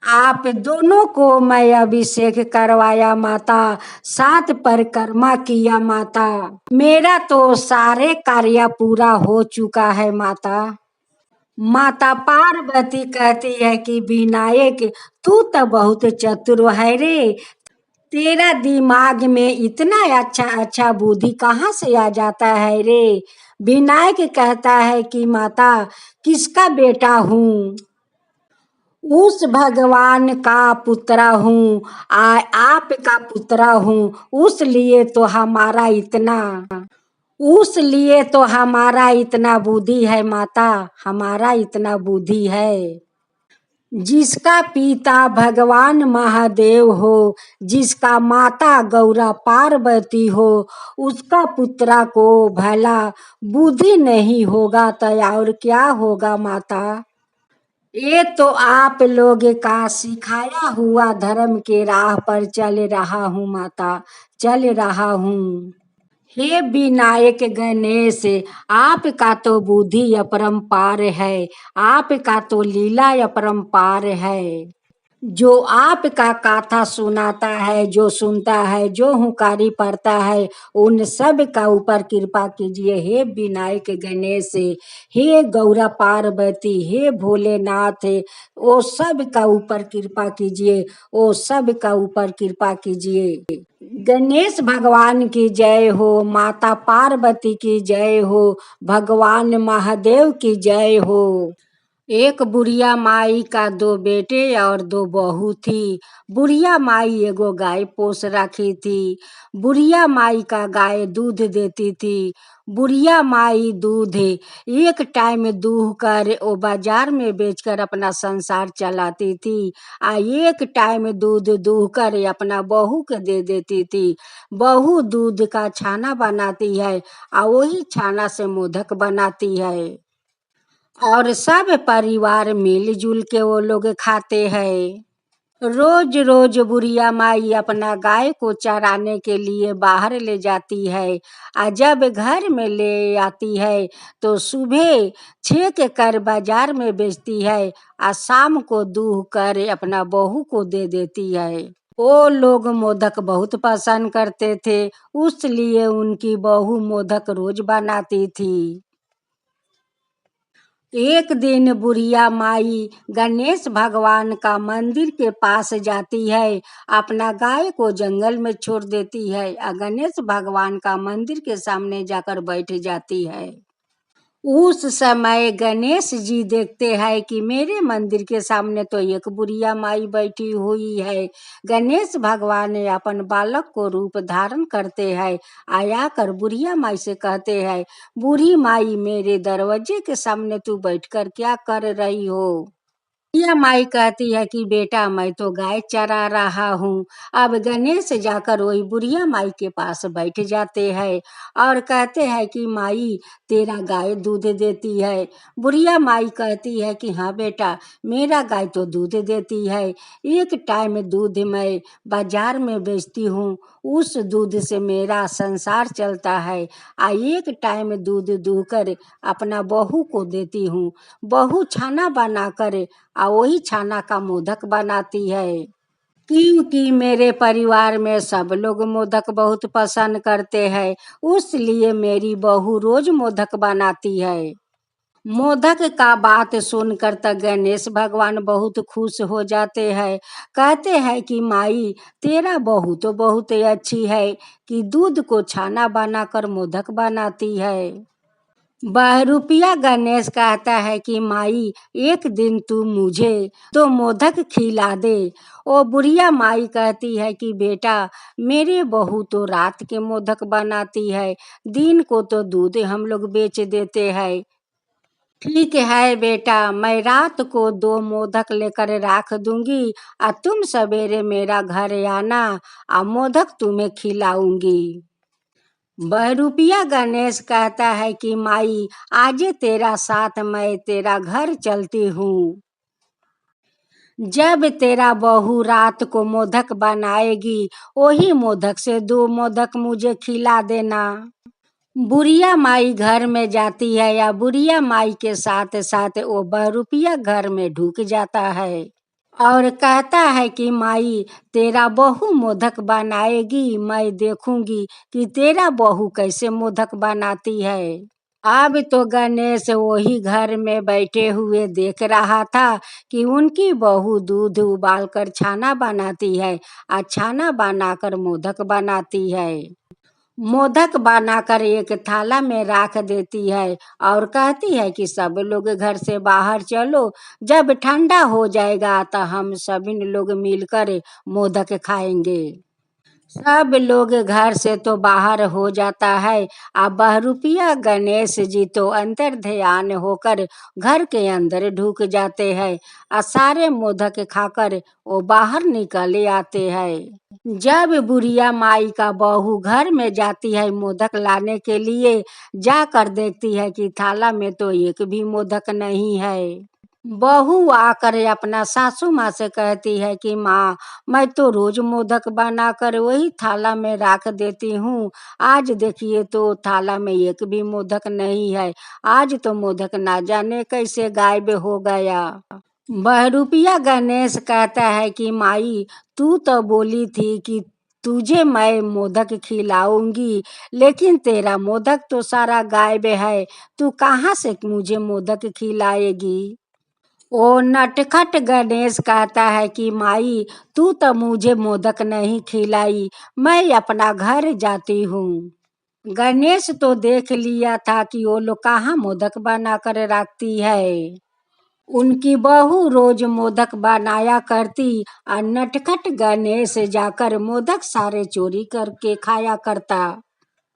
आप दोनों को मैं अभिषेक करवाया माता, 7 परिक्रमा किया माता, मेरा तो सारे कार्य पूरा हो चुका है माता। माता पार्वती कहती है कि विनायक तू तो बहुत चतुर है रे, तेरा दिमाग में इतना अच्छा अच्छा बुद्धि कहाँ से आ जाता है रे। विनायक कहता है कि माता किसका बेटा हूँ, उस भगवान का पुत्रा हूँ, आपका पुत्रा हूँ, उस लिए तो हमारा इतना उस लिए तो हमारा इतना बुद्धि है माता, हमारा इतना बुद्धि है। जिसका पिता भगवान महादेव हो, जिसका माता गौरा पार्वती हो, उसका पुत्रा को भला बुद्धि नहीं होगा तो और क्या होगा माता। ये तो आप लोग का सिखाया हुआ धर्म के राह पर चल रहा हूँ माता, चल रहा हूँ। हे विनायक गणेश आपका तो बुद्धि अपरंपार है, आपका तो लीला अपरंपार है। जो आपका गाथा सुनाता है, जो सुनता है, जो हुंकारी पड़ता है, उन सब का ऊपर कृपा कीजिए हे विनायक गणेश, हे गौरा पार्वती, हे भोलेनाथ, वो सब का ऊपर कृपा कीजिए, वो सब का ऊपर कृपा कीजिए। गणेश भगवान की जय हो, माता पार्वती की जय हो, भगवान महादेव की जय हो। एक बुढ़िया माई का 2 बेटे और 2 बहू थी। बुढ़िया माई एगो गाय पोस रखी थी। बुढ़िया माई का गाय दूध देती थी। बुढ़िया माई दूध एक टाइम दूह कर वो बाजार में बेचकर अपना संसार चलाती थी, आ एक टाइम दूध दूह कर अपना बहू के दे देती थी। बहू दूध का छाना बनाती है और वही छाना से मोदक बनाती है और सब परिवार मिलजुल के वो लोग खाते हैं। रोज रोज बुढ़िया माई अपना गाय को चराने के लिए बाहर ले जाती है, और जब घर में ले आती है तो सुबह छेक कर बाजार में बेचती है और शाम को दूह कर अपना बहू को दे देती है। वो लोग मोदक बहुत पसंद करते थे, उसलिए उनकी बहू मोदक रोज बनाती थी। एक दिन बुढ़िया माई गणेश भगवान का मंदिर के पास जाती है, अपना गाय को जंगल में छोड़ देती है और गणेश भगवान का मंदिर के सामने जाकर बैठ जाती है। उस समय गणेश जी देखते हैं कि मेरे मंदिर के सामने तो एक बुढ़िया माई बैठी हुई है। गणेश भगवान ने अपन बालक को रूप धारण करते हैं, आया कर बुढ़िया माई से कहते हैं, बूढ़ी माई मेरे दरवाजे के सामने तू बैठकर क्या कर रही हो। यह माई कहती है कि बेटा मैं तो गाय चरा रहा हूँ। अब गणेश जाकर वही बुढ़िया माई के पास बैठ जाते हैं और कहते हैं कि माई तेरा गाय दूध देती है। बुढ़िया माई कहती है कि हाँ बेटा मेरा गाय तो दूध देती है। एक टाइम दूध मैं बाजार में बेचती हूँ, उस दूध से मेरा संसार चलता है। एक टाइम दूध दूहकर अपना बहू को देती हूँ। बहू छाना बनाकर वही छाना का मोदक बनाती है। क्योंकि मेरे परिवार में सब लोग मोदक बहुत पसंद करते हैं, उसलिए मेरी बहू रोज मोदक बनाती है। मोदक का बात सुनकर तक गणेश भगवान बहुत खुश हो जाते हैं। कहते हैं कि माई तेरा बहू तो बहुत अच्छी है कि दूध को छाना बनाकर मोदक बनाती है। बहरूपिया गणेश कहता है कि माई एक दिन तू मुझे तो मोदक खिला दे। ओ बुढ़िया माई कहती है कि बेटा मेरे बहू तो रात के मोदक बनाती है, दिन को तो दूध हम लोग बेच देते हैं। ठीक है बेटा, मैं रात को 2 मोदक लेकर रख दूंगी और तुम सवेरे मेरा घर आना और मोदक तुम्हें खिलाऊंगी। बहरूपिया गणेश कहता है कि माई आज तेरा साथ मैं तेरा घर चलती हूँ। जब तेरा बहू रात को मोदक बनाएगी वही मोदक से 2 मोदक मुझे खिला देना। बुढ़िया माई घर में जाती है या बुढ़िया माई के साथ साथ वो बहरूपिया घर में ढुक जाता है और कहता है कि माई तेरा बहू मोदक बनाएगी, मैं देखूंगी कि तेरा बहू कैसे मोदक बनाती है। अब तो गणेश वही घर में बैठे हुए देख रहा था कि उनकी बहू दूध उबालकर छाना बनाती है और छाना बनाकर मोदक बनाती है। मोदक बनाकर एक थाला में रख देती है और कहती है कि सब लोग घर से बाहर चलो, जब ठंडा हो जाएगा तो हम सभी लोग मिलकर मोदक खाएंगे। सब लोग घर से तो बाहर हो जाता है। अब बहरूपिया गणेश जी तो अंतर ध्यान होकर घर के अंदर ढुक जाते हैं और सारे मोदक खाकर वो बाहर निकले आते हैं। जब बुढ़िया माई का बहू घर में जाती है मोदक लाने के लिए, जाकर देखती है कि थाला में तो एक भी मोदक नहीं है। बहू आकर अपना सासू माँ से कहती है कि माँ मैं तो रोज मोदक बनाकर वही थाला में रख देती हूँ, आज देखिए तो थाला में एक भी मोदक नहीं है, आज तो मोदक ना जाने कैसे गायब हो गया। बहरूपिया गणेश कहता है कि माई तू तो बोली थी कि तुझे मैं मोदक खिलाऊंगी, लेकिन तेरा मोदक तो सारा गायब है, तू कहाँ से मुझे मोदक खिलाएगी। ओ नटखट गणेश कहता है कि माई तू तो मुझे मोदक नहीं खिलाई, मैं अपना घर जाती हूँ। गणेश तो देख लिया था कि वो लोग कहाँ मोदक बना कर रखती है। उनकी बहू रोज मोदक बनाया करती और नटखट गणेश जाकर मोदक सारे चोरी करके खाया करता।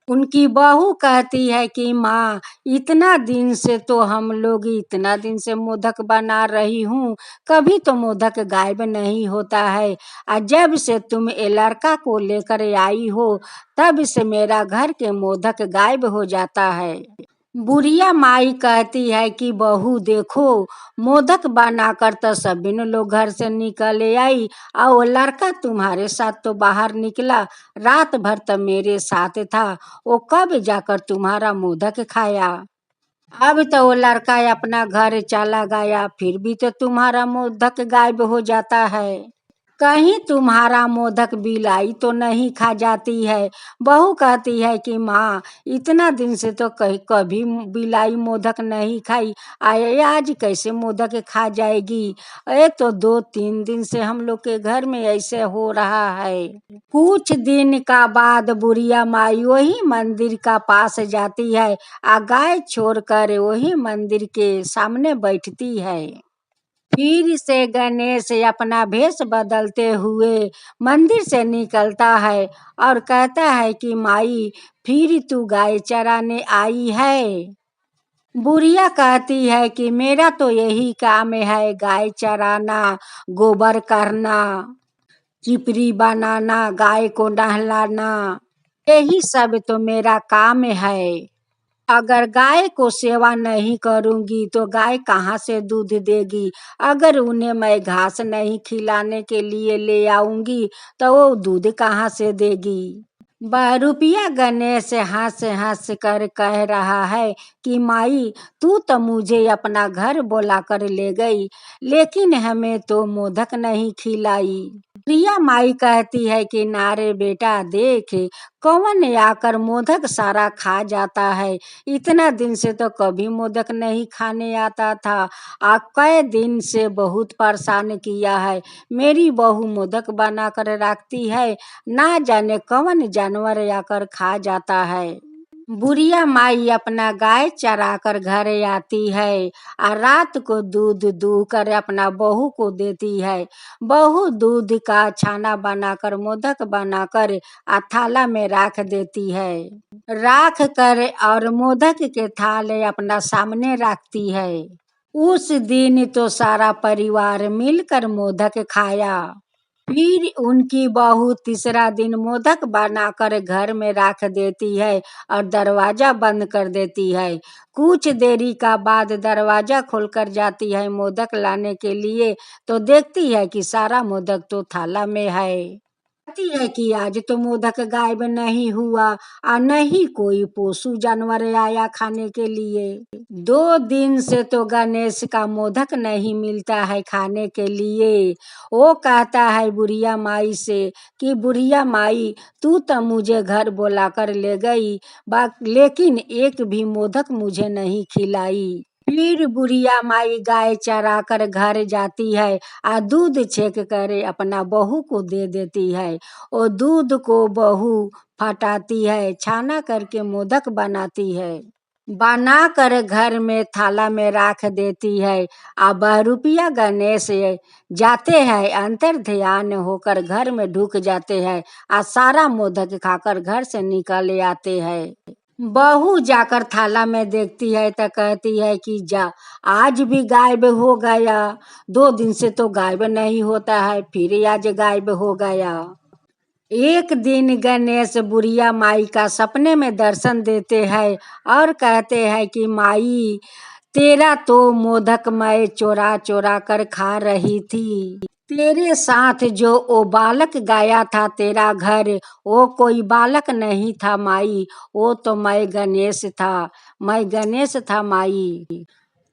उनकी बहू कहती है कि माँ इतना दिन से तो हम लोग इतना दिन से मोदक बना रही हूँ, कभी तो मोदक गायब नहीं होता है और जब से तुम ये लड़का को लेकर आई हो तब से मेरा घर के मोदक गायब हो जाता है। बुढ़िया माई कहती है कि बहू देखो मोदक बनाकर तो सभी लोग घर से निकले आई और वो लड़का तुम्हारे साथ तो बाहर निकला, रात भर तो मेरे साथ था, वो कब जाकर तुम्हारा मोदक खाया। अब तो वो लड़का अपना घर चला गया, फिर भी तो तुम्हारा मोदक गायब हो जाता है। कहीं तुम्हारा मोदक बिलाई तो नहीं खा जाती है। बहू कहती है कि माँ इतना दिन से तो कभी बिलाई मोदक नहीं खाई, आए आज कैसे मोदक खा जाएगी। ये तो 2-3 दिन से हम लोग के घर में ऐसे हो रहा है। कुछ दिन का बाद बुढ़िया माई वही मंदिर का पास जाती है और गाय छोड़कर वही मंदिर के सामने बैठती है। फिर से गणेश अपना भेष बदलते हुए मंदिर से निकलता है और कहता है कि माई फिर तू गाय चराने आई है। बुढ़िया कहती है कि मेरा तो यही काम है, गाय चराना, गोबर करना, चिपरी बनाना, गाय को नहलाना, यही सब तो मेरा काम है। अगर गाय को सेवा नहीं करूंगी तो गाय कहाँ से दूध देगी। अगर उन्हें मैं घास नहीं खिलाने के लिए ले आऊंगी तो वो दूध कहाँ से देगी। बहरूपिया गणेश हंस हंस कर कह रहा है कि माई, तू तो मुझे अपना घर बुला कर ले गई, लेकिन हमें तो मोदक नहीं खिलाई। प्रिया माई कहती है कि नारे बेटा देख, कौन आकर मोदक सारा खा जाता है। इतना दिन से तो कभी मोदक नहीं खाने आता था। कई दिन से बहुत परेशान किया है। मेरी बहू मोदक बना कर रखती है, ना जाने कौन जानवर आकर खा जाता है। बुढ़िया माई अपना गाय चरा कर घर आती है और रात को दूध दूह कर अपना बहू को देती है। बहू दूध का छाना बनाकर मोदक बनाकर थाला में रख देती है। राख कर और मोदक के थाले अपना सामने रखती है। उस दिन तो सारा परिवार मिलकर मोदक खाया। फिर उनकी बहू तीसरा दिन मोदक बनाकर घर में रख देती है और दरवाजा बंद कर देती है। कुछ देरी का बाद दरवाजा खोलकर जाती है मोदक लाने के लिए, तो देखती है कि सारा मोदक तो थाला में है। कहती है कि आज तो मोदक गायब नहीं हुआ और नहीं कोई पोसू जानवर आया खाने के लिए। 2 दिन से तो गणेश का मोदक नहीं मिलता है खाने के लिए। वो कहता है बुढ़िया माई से कि बुढ़िया माई, तू तो मुझे घर बुला कर ले गई, लेकिन एक भी मोदक मुझे नहीं खिलाई। फिर बुढ़िया माई गाय चरा कर घर जाती है और दूध छेक कर अपना बहू को दे देती है। और दूध को बहू फटाती है, छाना करके मोदक बनाती है, बना कर घर में थाला में रख देती है। अब बहरूपिया गणेश जाते हैं, अंतर ध्यान होकर घर में ढुक जाते हैं और सारा मोदक खाकर घर से निकल आते हैं। बहू जाकर थाला में देखती है तो कहती है कि जा, आज भी गायब हो गया। 2 दिन से तो गायब नहीं होता है, फिर आज गायब हो गया। एक दिन गणेश बुढ़िया माई का सपने में दर्शन देते हैं और कहते हैं कि माई, तेरा तो मोदक मैं चोरा चोरा कर खा रही थी। तेरे साथ जो वो बालक गया था तेरा घर, वो कोई बालक नहीं था माई, वो तो मैं गणेश था, मैं गणेश था माई।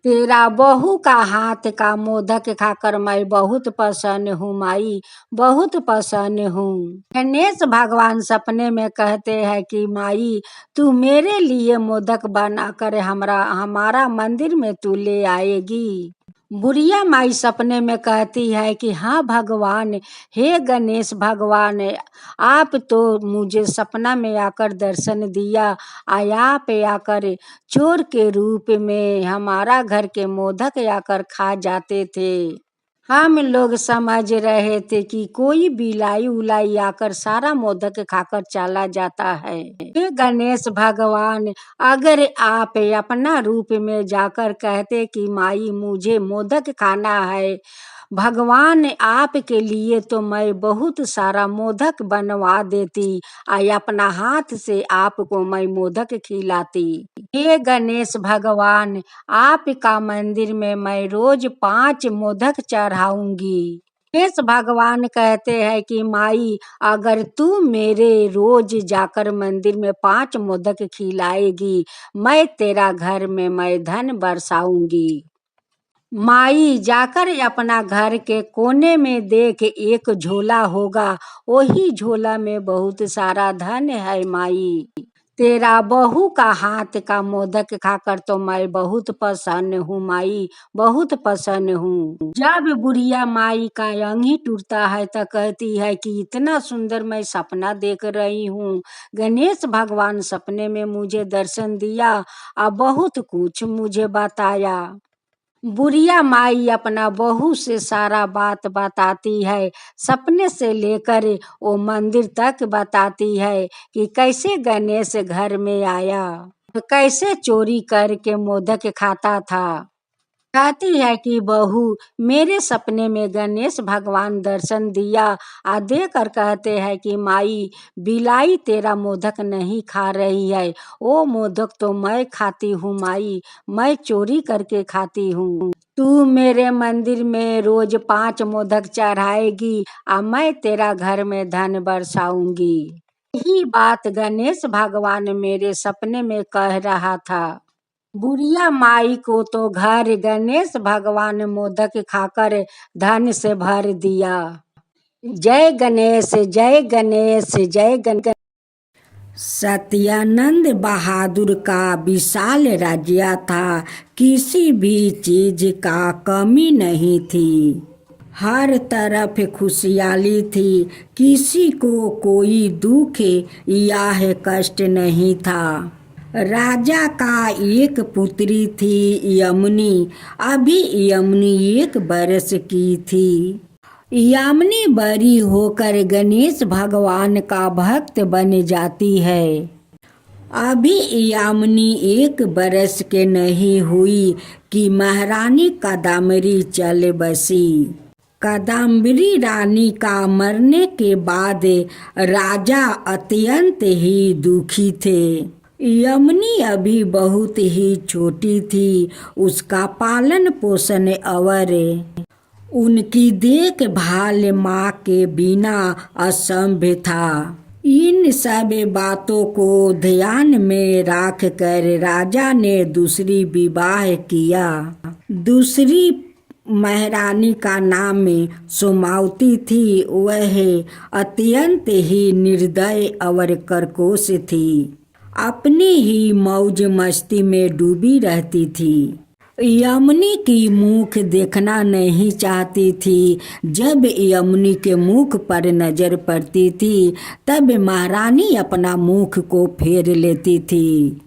तेरा बहू का हाथ का मोदक खाकर मैं बहुत प्रसन्न हूँ माई, बहुत प्रसन्न हूँ। गणेश भगवान सपने में कहते हैं कि माई, तू मेरे लिए मोदक बनाकर हमारा मंदिर में तू ले आएगी। बुढ़िया माई सपने में कहती है कि हाँ भगवान, हे गणेश भगवान, आप तो मुझे सपना में आकर दर्शन दिया, आप आकर चोर के रूप में हमारा घर के मोदक आकर खा जाते थे। हम लोग समझ रहे थे कि कोई बिलाई उलाई आकर सारा मोदक खाकर चला जाता है। हे गणेश भगवान, अगर आप अपना रूप में जाकर कहते कि माई मुझे मोदक खाना है, भगवान आपके लिए तो मैं बहुत सारा मोदक बनवा देती और अपना हाथ से आपको मैं मोदक खिलाती। हे गणेश भगवान, आपका मंदिर में मैं रोज 5 मोदक चढ़ाऊंगी। गणेश भगवान कहते हैं कि माई, अगर तू मेरे रोज जाकर मंदिर में 5 मोदक खिलाएगी, मैं तेरा घर में मैं धन बरसाऊंगी। माई जाकर अपना घर के कोने में देख, एक झोला होगा, वही झोला में बहुत सारा धन है माई। तेरा बहू का हाथ का मोदक खाकर तो मैं बहुत प्रसन्न हूँ माई, बहुत प्रसन्न हूँ। जब बुढ़िया माई का अंगी टूटता है तो कहती है कि इतना सुंदर मैं सपना देख रही हूँ, गणेश भगवान सपने में मुझे दर्शन दिया और बहुत कुछ मुझे बताया। बुढ़िया माई अपना बहू से सारा बात बताती है, सपने से लेकर वो मंदिर तक बताती है कि कैसे गणेश घर में आया। कैसे चोरी करके मोदक खाता था। कहती है कि बहू, मेरे सपने में गणेश भगवान दर्शन दिया। दे कर कहते हैं कि माई, बिलाई तेरा मोदक नहीं खा रही है, वो मोदक तो मैं खाती हूँ माई, मैं चोरी करके खाती हूँ। तू मेरे मंदिर में रोज 5 मोदक चढ़ाएगी, मैं तेरा घर में धन बरसाऊंगी। यही बात गणेश भगवान मेरे सपने में कह रहा था। बुढ़िया माई को तो घर गणेश भगवान मोदक खाकर धन से भर दिया। जय गणेश, जय गणेश, जय गणेश। सत्यानंद बहादुर का विशाल राज्य था, किसी भी चीज का कमी नहीं थी। हर तरफ खुशहाली थी, किसी को कोई दुख या कष्ट नहीं था। राजा का एक पुत्री थी यमुनी। अभी यमुनी 1 बरस की थी। यमुनी बड़ी होकर गणेश भगवान का भक्त बन जाती है। अभी यमुनी 1 बरस के नहीं हुई कि महारानी कादम्बरी चल बसी। कादम्बरी रानी का मरने के बाद राजा अत्यंत ही दुखी थे। यमुनी अभी बहुत ही छोटी थी, उसका पालन पोषण और उनकी देखभाल माँ के बिना असंभव था। इन सब बातों को ध्यान में रख कर राजा ने दूसरी विवाह किया। दूसरी महारानी का नाम सोमावती थी। वह अत्यंत ही निर्दय और कर्कश थी, अपनी ही मौज मस्ती में डूबी रहती थी। यमुनी की मुख देखना नहीं चाहती थी। जब यमुनी के मुख पर नजर पड़ती थी, तब महारानी अपना मुख को फेर लेती थी।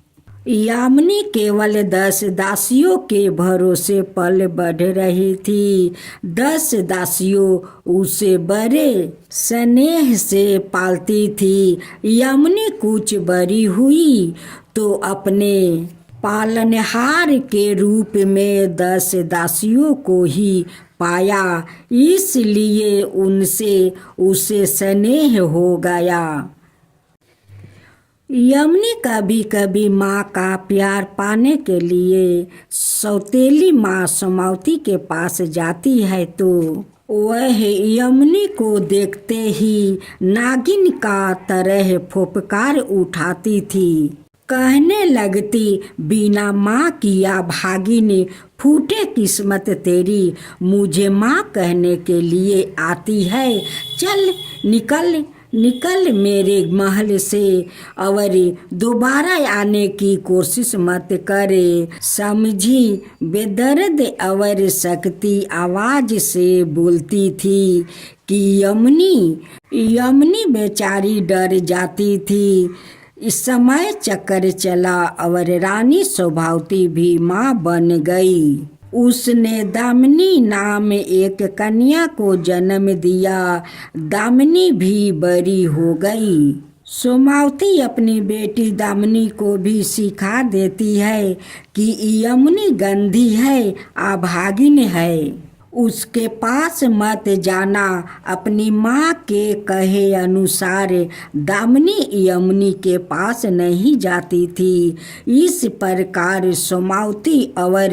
यामिनी केवल 10 दासियों के भरोसे पल बढ़ रही थी। 10 दासियों उसे बड़े स्नेह से पालती थी। यामिनी कुछ बड़ी हुई तो अपने पालनहार के रूप में 10 दासियों को ही पाया, इसलिए उनसे उसे स्नेह हो गया। यमुनी कभी कभी माँ का प्यार पाने के लिए सौतेली माँ सोमावती के पास जाती है तो वह यमुनी को देखते ही नागिन का तरह फुफकार उठाती थी। कहने लगती, बिना माँ किया भागिनी, फूटे किस्मत तेरी, मुझे माँ कहने के लिए आती है। चल निकल निकल मेरे महल से और दोबारा आने की कोशिश मत करे, समझी। बेदर्द और शक्ति आवाज से बोलती थी कि यमुनी बेचारी डर जाती थी। इस समय चक्कर चला और रानी सोमावती भी माँ बन गई। उसने दामिनी नाम एक कन्या को जन्म दिया। दामिनी भी बड़ी हो गई। सोमावती अपनी बेटी दामिनी को भी सिखा देती है कि यमुनी गंधी है, अभागिन है, उसके पास मत जाना। अपनी माँ के कहे अनुसार दामिनी यमुनी के पास नहीं जाती थी। इस प्रकार सोमावती और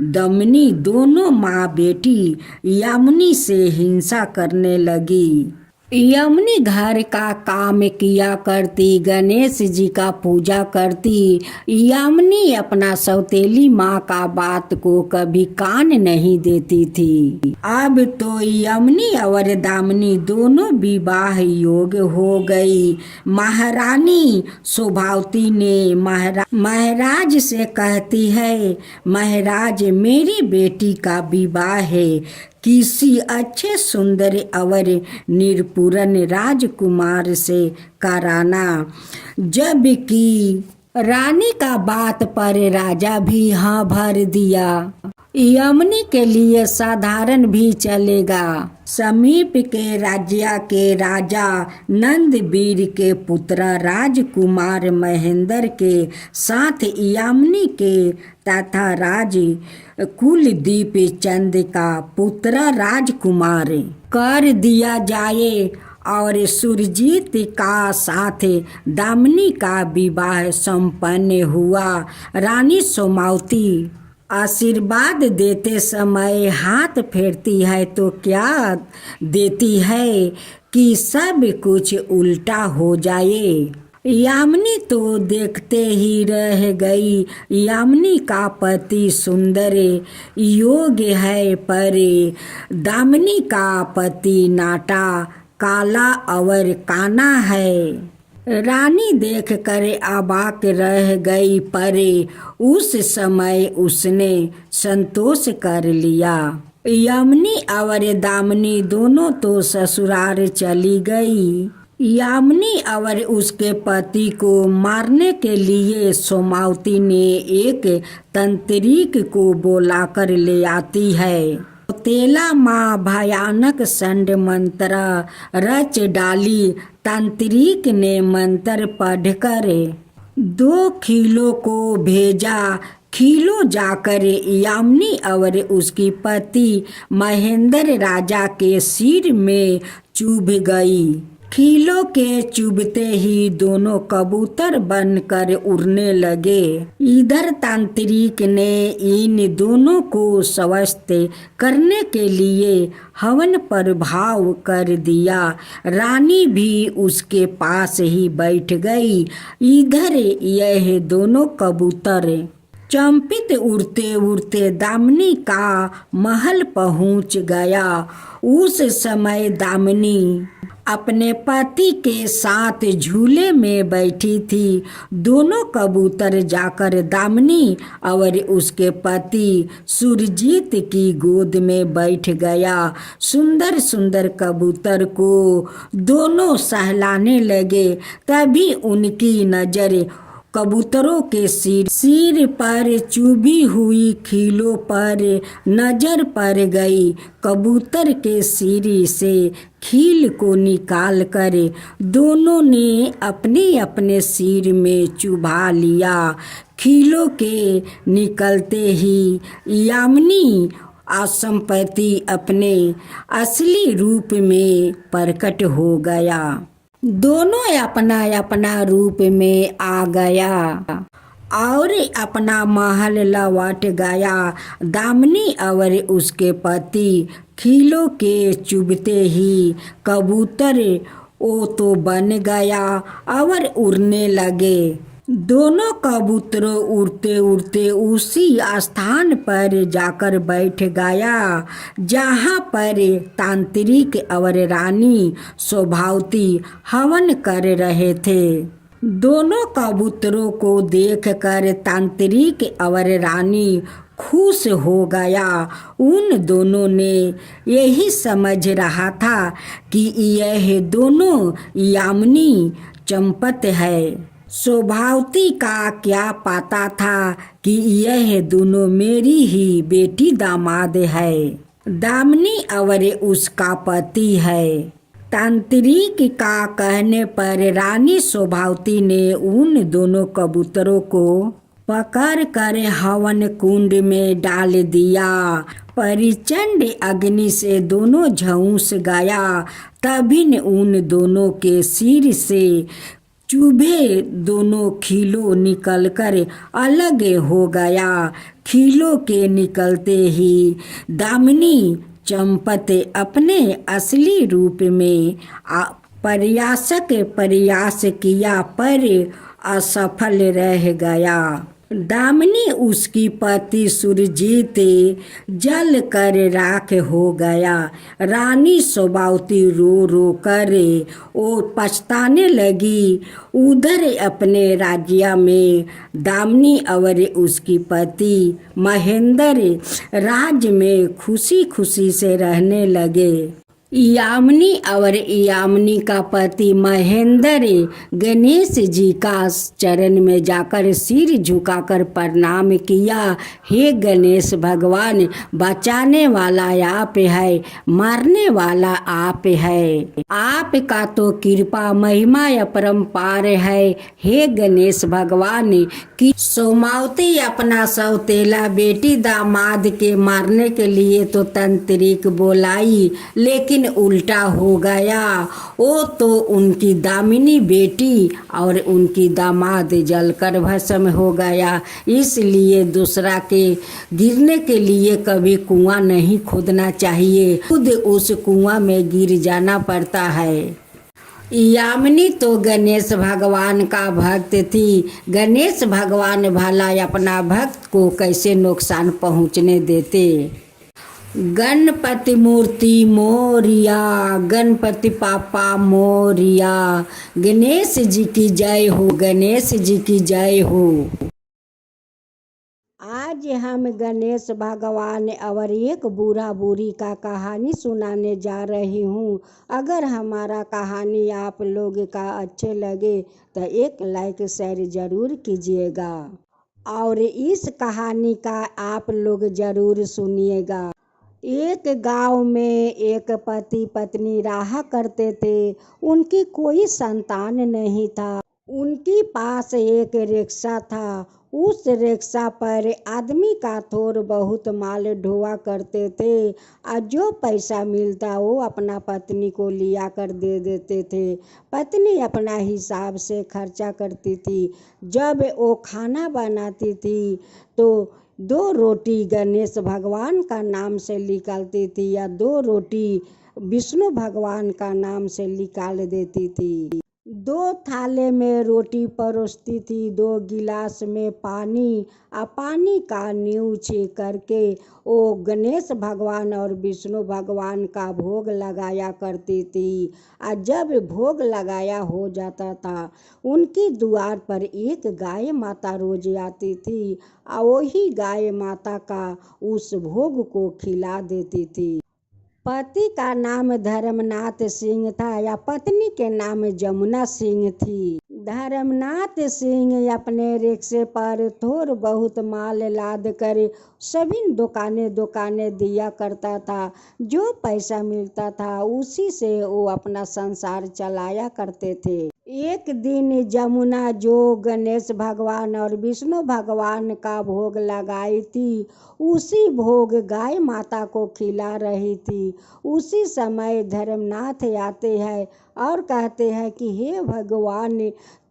दामिनी दोनों माँ बेटी यमुनी से हिंसा करने लगी। यमुनी घर का काम किया करती, गणेश जी का पूजा करती। यमुनी अपना सौतेली माँ का बात को कभी कान नहीं देती थी। अब तो यमुनी और दामिनी दोनों विवाह योग्य हो गई। महारानी सोमावती ने महाराज से कहती है, महाराज मेरी बेटी का विवाह है किसी अच्छे सुंदर और निरपुरन राजकुमार से कराना। जबकि रानी का बात पर राजा भी हाँ भर दिया। यमनी के लिए साधारण भी चलेगा। समीप के राज्य के राजा नंदवीर के पुत्र राजकुमार महेंद्र के साथ यामिनी के तथा राज कुलदीप चंद का पुत्र राजकुमार कर दिया जाए और सुरजीत का साथ दामिनी का विवाह संपन्न हुआ। रानी सोमावती आशीर्वाद देते समय हाथ फेरती है तो क्या देती है कि सब कुछ उल्टा हो जाए। यामिनी तो देखते ही रह गई। यामिनी का पति सुंदर योग्य है, पर दामिनी का पति नाटा काला और काना है। रानी देख कर अबाक रह गई, पर उस समय उसने संतोष कर लिया। यामिनी और दामिनी दोनों तो ससुराल चली गई। यामिनी और उसके पति को मारने के लिए सोमावती ने एक तंत्रिक को बुलाकर ले आती है। तेला माँ भयानक षंड मंत्र रच डाली। तांत्रिक ने मंत्र पढ़कर 2 खीलों को भेजा। खीलो जाकर यामिनी और उसकी पति महेंद्र राजा के सिर में चुभ गई। खीलों के चुभते ही दोनों कबूतर बनकर उड़ने लगे। इधर तांत्रिक ने इन दोनों को स्वस्थ करने के लिए हवन प्रभाव कर दिया। रानी भी उसके पास ही बैठ गई। इधर यह दोनों कबूतर चंपित उड़ते उड़ते दामिनी का महल पहुंच गया। उस समय दामिनी अपने पति के साथ झूले में बैठी थी। दोनों कबूतर जाकर दामिनी और उसके पति सुरजीत की गोद में बैठ गया। सुंदर सुंदर कबूतर को दोनों सहलाने लगे। तभी उनकी नजर कबूतरों के सिर पर चुभी हुई खीलों पर नजर पड़ गई। कबूतर के सिर से खील को निकाल कर दोनों ने अपने अपने सिर में चुभा लिया। खीलों के निकलते ही यामिनी असंपति अपने असली रूप में प्रकट हो गया। दोनों अपना अपना रूप में आ गया और अपना महल लौट गया। दामिनी और उसके पति खीलों के चुभते ही कबूतर ओ तो बन गया और उड़ने लगे। दोनों कबूतरों उड़ते उड़ते उसी स्थान पर जाकर बैठ गया जहाँ पर तांत्रिक और रानी सोमावती हवन कर रहे थे। दोनों कबूतरों को देखकर तांत्रिक और रानी खुश हो गया। उन दोनों ने यही समझ रहा था कि यह दोनों यामिनी चंपत है। सोमावती का क्या पता था कि यह दोनों मेरी ही बेटी दामाद है। दामिनी और उसका पति है। तांत्रिक का कहने पर रानी सोमावती ने उन दोनों कबूतरों को पकड़ कर हवन कुंड में डाल दिया। प्रचंड अग्नि से दोनों झुलस गया। तभी उन दोनों के सिर से चुभे दोनों खीलों निकलकर अलग हो गया। खीलों के निकलते ही दामिनी चंपत अपने असली रूप में प्रयास किया पर असफल रह गया। दामिनी उसकी पति सुरजीत जल कर राख हो गया। रानी सोमावती रो रो कर और पछताने लगी। उधर अपने राज्य में दामिनी और उसकी पति महेंद्र राज्य में खुशी खुशी से रहने लगे। यामिनी और यामिनी का पति महेंद्र गणेश जी का चरण में जाकर सिर झुकाकर प्रणाम किया। हे गणेश भगवान, बचाने वाला आप है, मारने वाला आप है। आपका तो कृपा महिमा अपरंपार है। हे गणेश भगवान, कि सोमावती अपना सौतेला बेटी दामाद के मारने के लिए तो तंत्रिक बोलाई, लेकिन उल्टा हो गया। वो तो उनकी दामिनी बेटी और उनकी दामाद जलकर भस्म हो गया। इसलिए दूसरा के गिरने के लिए कभी कुआं नहीं खोदना चाहिए, खुद उस कुआं में गिर जाना पड़ता है। यामिनी तो गणेश भगवान का भक्त थी। गणेश भगवान भला अपना भक्त को कैसे नुकसान पहुंचने देते। गणपति मूर्ति मोरिया, गणपति पापा मोरिया। गणेश जी की जय हो, गणेश जी की जय हो। आज हम गणेश भगवान और एक बूढ़ा बूढ़ी का कहानी सुनाने जा रही हूँ। अगर हमारा कहानी आप लोग का अच्छे लगे तो एक लाइक शेयर जरूर कीजिएगा और इस कहानी का आप लोग जरूर सुनिएगा। एक गांव में एक पति पत्नी रहा करते थे। उनकी कोई संतान नहीं था। उनके पास एक रिक्शा था। उस रिक्शा पर आदमी का थोड़ बहुत माल ढोआ करते थे और जो पैसा मिलता वो अपना पत्नी को लिया कर दे देते थे। पत्नी अपना हिसाब से खर्चा करती थी। जब वो खाना बनाती थी तो 2 रोटी गणेश भगवान का नाम से निकालती थी या 2 रोटी विष्णु भगवान का नाम से निकाल देती थी। 2 थाले में रोटी परोसती थी, 2 गिलास में पानी और पानी का न्यूच करके वो गणेश भगवान और विष्णु भगवान का भोग लगाया करती थी। और जब भोग लगाया हो जाता था, उनकी द्वार पर एक गाय माता रोज आती थी और वही गाय माता का उस भोग को खिला देती थी। पति का नाम धर्मनाथ सिंह था या पत्नी के नाम जमुना सिंह थी। धर्मनाथ सिंह अपने रिक्शे पर थोड़ बहुत माल लाद कर सभी दुकानें दिया करता था। जो पैसा मिलता था उसी से वो अपना संसार चलाया करते थे। एक दिन जमुना जो गणेश भगवान और विष्णु भगवान का भोग लगाई थी, उसी भोग गाय माता को खिला रही थी। उसी समय धर्मनाथ आते हैं और कहते हैं कि हे भगवान,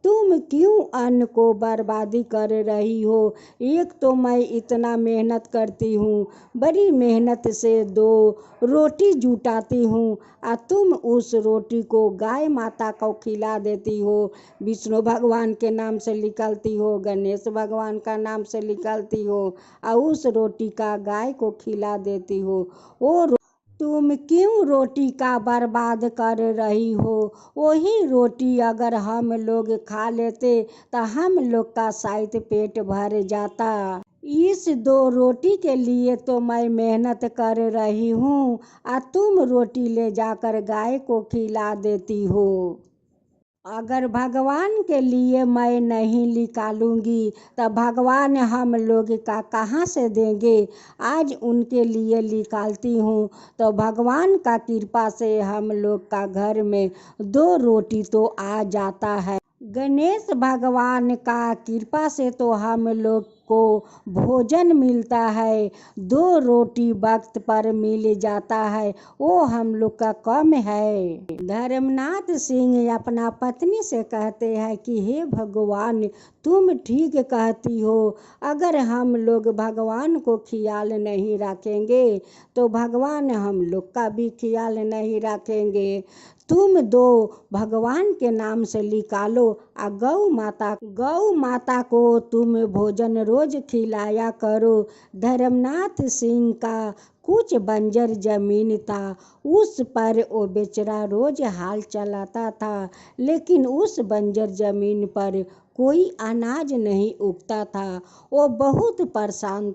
तुम क्यों अन्न को बर्बादी कर रही हो। एक तो मैं इतना मेहनत करती हूँ, बड़ी मेहनत से 2 रोटी जुटाती हूँ और तुम उस रोटी को गाय माता को खिला देती हो। विष्णु भगवान के नाम से निकालती हो, गणेश भगवान का नाम से निकालती हो और उस रोटी का गाय को खिला देती हो। वो तुम क्यों रोटी का बर्बाद कर रही हो। वही रोटी अगर हम लोग खा लेते तो हम लोग का शायद पेट भर जाता। इस 2 रोटी के लिए तो मैं मेहनत कर रही हूँ और तुम रोटी ले जाकर गाय को खिला देती हो। अगर भगवान के लिए मैं नहीं निकालूंगी तो भगवान हम लोग का कहाँ से देंगे। आज उनके लिए निकालती हूँ तो भगवान का कृपा से हम लोग का घर में 2 रोटी तो आ जाता है। गणेश भगवान का कृपा से तो हम लोग को भोजन मिलता है। 2 रोटी वक्त पर मिल जाता है, वो हम लोग का कम है। धर्मनाथ सिंह अपना पत्नी से कहते हैं कि हे भगवान, तुम ठीक कहती हो। अगर हम लोग भगवान को ख्याल नहीं रखेंगे तो भगवान हम लोग का भी ख्याल नहीं रखेंगे। तुम 2 भगवान के नाम से निकालो और गौ माता को तुम भोजन रोज खिलाया करो। धर्मनाथ सिंह का कुछ बंजर जमीन था, उस पर वो बेचारा रोज हाल चलाता था, लेकिन उस बंजर जमीन पर कोई अनाज नहीं उगता था। वो बहुत परेशान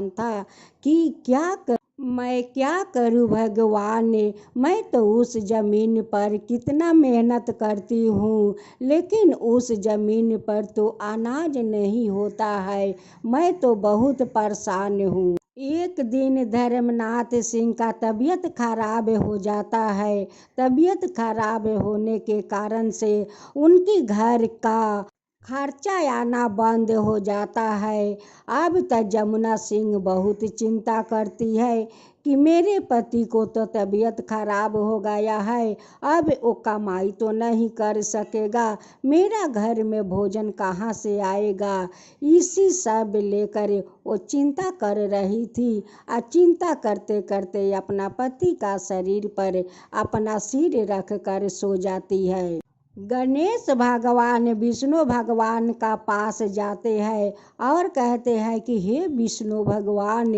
था कि क्या मैं क्या करूं भगवान, मैं तो उस जमीन पर कितना मेहनत करती हूँ, लेकिन उस जमीन पर तो अनाज नहीं होता है। मैं तो बहुत परेशान हूँ। एक दिन धर्मनाथ सिंह का तबीयत खराब हो जाता है। तबीयत खराब होने के कारण से उनकी घर का खर्चा आना बंद हो जाता है। अब तक जमुना सिंह बहुत चिंता करती है कि मेरे पति को तो तबीयत खराब हो गया है, अब वो कमाई तो नहीं कर सकेगा, मेरा घर में भोजन कहाँ से आएगा। इसी सब लेकर वो चिंता कर रही थी। और चिंता करते करते अपना पति का शरीर पर अपना सिर रख कर सो जाती है। गणेश भगवान विष्णु भगवान का पास जाते हैं और कहते हैं कि हे विष्णु भगवान,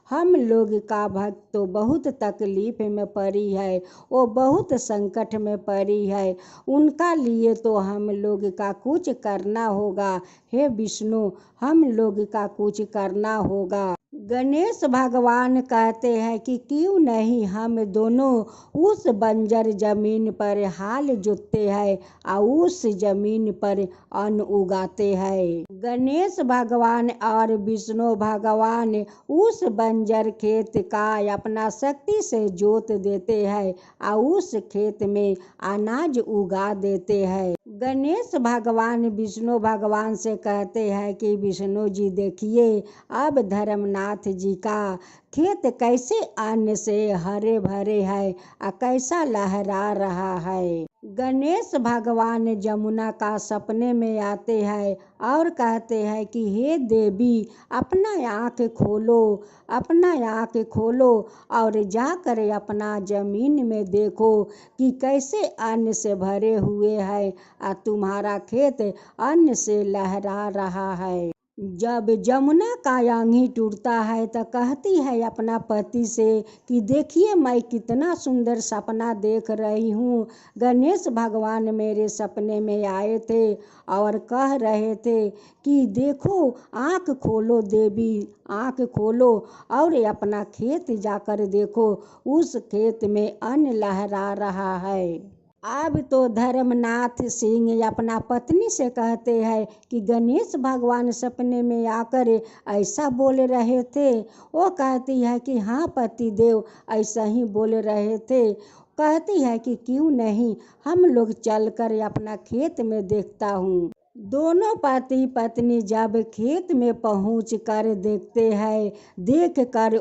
हम लोग का भक्त तो बहुत तकलीफ में पड़ी है, वो बहुत संकट में पड़ी है, उनका लिए तो हम लोग का कुछ करना होगा। हे विष्णु, हम लोग का कुछ करना होगा। गणेश भगवान कहते हैं कि क्यों नहीं हम दोनों उस बंजर जमीन पर हाल जोतते हैं और उस जमीन पर अन्न उगाते हैं। गणेश भगवान और विष्णु भगवान उस बंजर खेत का अपना शक्ति से जोत देते हैं और उस खेत में अनाज उगा देते हैं। गणेश भगवान विष्णु भगवान से कहते हैं कि विष्णु जी देखिए, अब धर्मनाथ जी का खेत कैसे अन्न से हरे भरे है और कैसा लहरा रहा है। गणेश भगवान जमुना का सपने में आते हैं और कहते हैं कि हे देवी, अपना आँख खोलो, अपना आँख खोलो और जाकर अपना जमीन में देखो कि कैसे अन्न से भरे हुए है और तुम्हारा खेत अन्न से लहरा रहा है। जब जमुना का आंगी टूटता है तो कहती है अपना पति से कि देखिए, मैं कितना सुंदर सपना देख रही हूँ। गणेश भगवान मेरे सपने में आए थे और कह रहे थे कि देखो, आँख खोलो देवी, आँख खोलो और अपना खेत जाकर देखो, उस खेत में अन्न लहरा रहा है। अब तो धर्मनाथ सिंह अपना पत्नी से कहते हैं कि गणेश भगवान सपने में आकर ऐसा बोल रहे थे। वो कहती है कि हाँ पति देव, ऐसा ही बोल रहे थे। कहती है कि क्यों नहीं हम लोग चलकर अपना खेत में देखता हूँ। दोनों पति पत्नी जब खेत में पहुँच कर देखते हैं, देख कर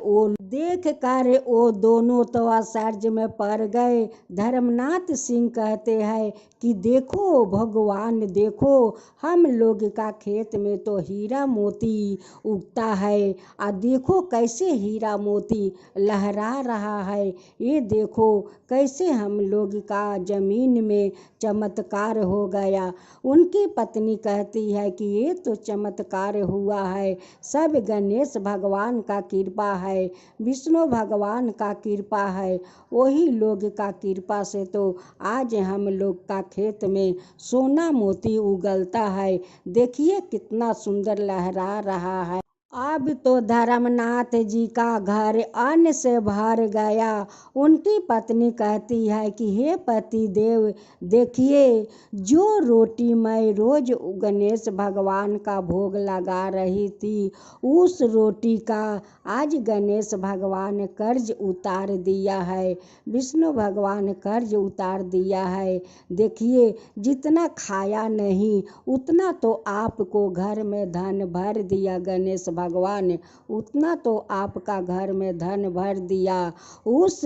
वो दोनों तो आश्चर्य में पड़ गए। धर्मनाथ सिंह कहते हैं कि देखो भगवान, देखो हम लोग का खेत में तो हीरा मोती उगता है और देखो कैसे हीरा मोती लहरा रहा है। ये देखो कैसे हम लोग का जमीन में चमत्कार हो गया। उनकी पत्नी कहती है कि ये तो चमत्कार हुआ है, सब गणेश भगवान का कृपा है, विष्णु भगवान का कृपा है, वही लोग का कृपा से तो आज हम लोग का खेत में सोना मोती उगलता है। देखिए कितना सुंदर लहरा रहा है। अब तो धर्मनाथ जी का घर अन्न से भर गया। उनकी पत्नी कहती है कि हे पति देव, देखिए, जो रोटी मैं रोज गणेश भगवान का भोग लगा रही थी, उस रोटी का आज गणेश भगवान कर्ज उतार दिया है, विष्णु भगवान कर्ज उतार दिया है। देखिए, जितना खाया नहीं उतना तो आपको घर में धन भर दिया गणेश भगवान, उतना तो आपका घर में धन भर दिया। उस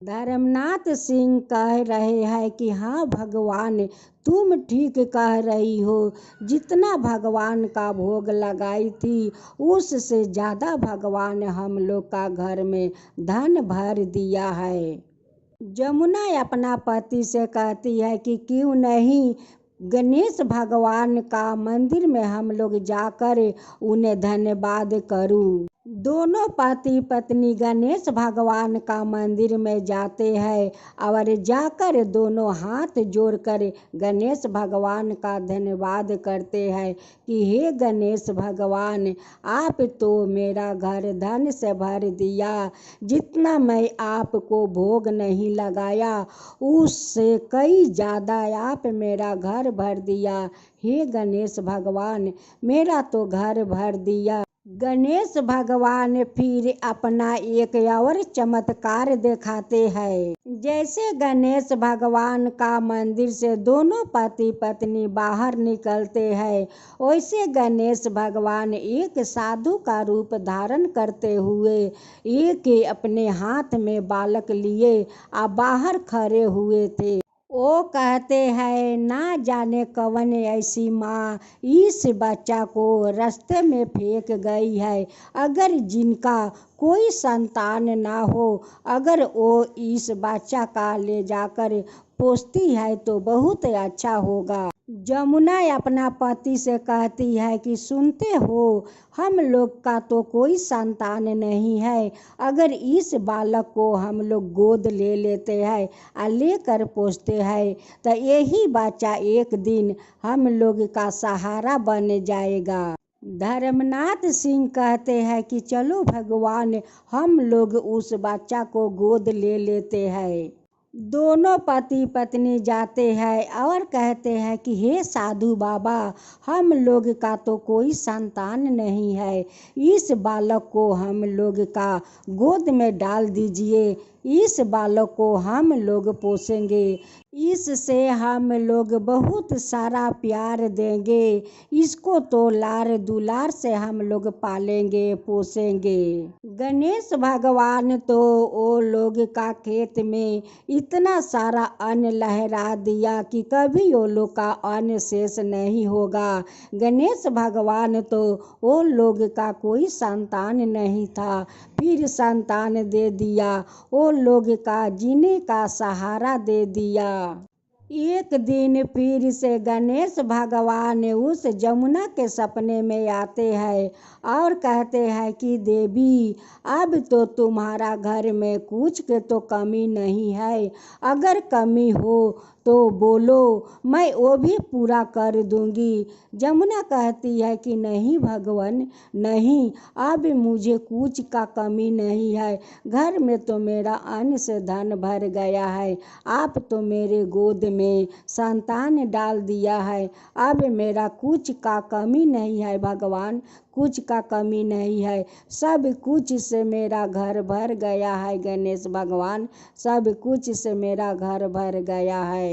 धर्मनाथ सिंह कह रहे हैं कि हाँ भगवान, तुम ठीक कह रही हो, जितना भगवान का भोग लगाई थी उससे ज़्यादा भगवान हम लोग का घर में धन भर दिया है। जमुना अपना पति से कहती है कि क्यों नहीं गणेश भगवान का मंदिर में हम लोग जाकर उन्हें धन्यवाद करूं। दोनों पति पत्नी गणेश भगवान का मंदिर में जाते हैं और जाकर दोनों हाथ जोड़कर गणेश भगवान का धन्यवाद करते हैं कि हे गणेश भगवान, आप तो मेरा घर धन से भर दिया। जितना मैं आपको भोग नहीं लगाया उससे कई ज़्यादा आप मेरा घर भर दिया। हे गणेश भगवान, मेरा तो घर भर दिया। गणेश भगवान फिर अपना एक और चमत्कार दिखाते हैं। जैसे गणेश भगवान का मंदिर से दोनों पति पत्नी बाहर निकलते हैं, वैसे गणेश भगवान एक साधु का रूप धारण करते हुए एक अपने हाथ में बालक लिए आ बाहर खड़े हुए थे। वो कहते हैं, ना जाने कौन ऐसी माँ इस बच्चा को रास्ते में फेंक गई है। अगर जिनका कोई संतान ना हो, अगर वो इस बच्चा का ले जाकर पोसती है तो बहुत अच्छा होगा। जमुना अपना पति से कहती है कि सुनते हो, हम लोग का तो कोई संतान नहीं है। अगर इस बालक को हम लोग गोद ले लेते हैं और लेकर पोसते हैं तो यही बच्चा एक दिन हम लोग का सहारा बन जाएगा। धर्मनाथ सिंह कहते हैं कि चलो भगवान, हम लोग उस बच्चा को गोद ले लेते हैं। दोनों पति पत्नी जाते हैं और कहते हैं कि हे साधु बाबा, हम लोग का तो कोई संतान नहीं है। इस बालक को हम लोग का गोद में डाल दीजिए। इस बालक को हम लोग पोसेंगे। इससे हम लोग बहुत सारा प्यार देंगे। इसको तो लार दुलार से हम लोग पालेंगे पोसेंगे। गणेश भगवान तो वो लोग का खेत में इतना सारा अन्न लहरा दिया कि कभी वो लोग का अन्न शेष नहीं होगा। गणेश भगवान तो वो लोग का कोई संतान नहीं था, फिर संतान दे दिया। वो लोग का जीने का सहारा दे दिया। एक दिन फिर से गणेश भगवान उस जमुना के सपने में आते हैं और कहते हैं कि देवी, अब तो तुम्हारा घर में कुछ के तो कमी नहीं है। अगर कमी हो तो बोलो, मैं वो भी पूरा कर दूंगी। जमुना कहती है कि नहीं भगवान, नहीं, अब मुझे कुछ का कमी नहीं है। घर में तो मेरा अन्न से धन भर गया है। आप तो मेरे गोद में संतान डाल दिया है। अब मेरा कुछ का कमी नहीं है भगवान, कुछ का कमी नहीं है। सब कुछ से मेरा घर भर गया है गणेश भगवान, सब कुछ से मेरा घर भर गया है।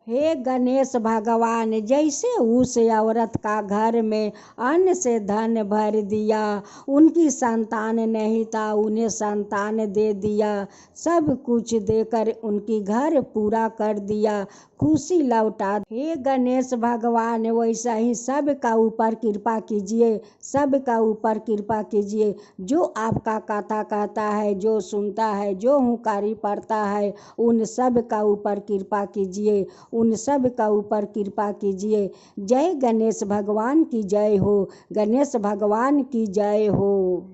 हे गणेश भगवान, जैसे उस औरत का घर में अन्न से धन भर दिया, उनकी संतान नहीं था, उन्हें संतान दे दिया। सब कुछ देकर उनकी घर पूरा कर दिया, खुशी लौटा। हे गणेश भगवान, वैसा ही सबका ऊपर कृपा कीजिए, सबका ऊपर कृपा कीजिए। जो आपका कथा कहता है, जो सुनता है, जो हुंकारी पड़ता है, उन सब का ऊपर कृपा कीजिए, उन सब का ऊपर कृपा कीजिए। जय गणेश भगवान की जय हो, गणेश भगवान की जय हो,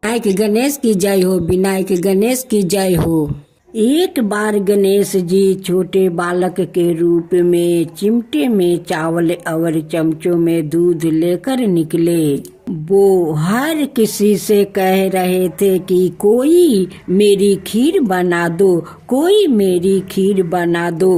विनायक गणेश की जय हो, विनायक गणेश की जय हो। एक बार गणेश जी छोटे बालक के रूप में चिमटे में चावल और चमचों में दूध लेकर निकले। वो हर किसी से कह रहे थे कि कोई मेरी खीर बना दो, कोई मेरी खीर बना दो।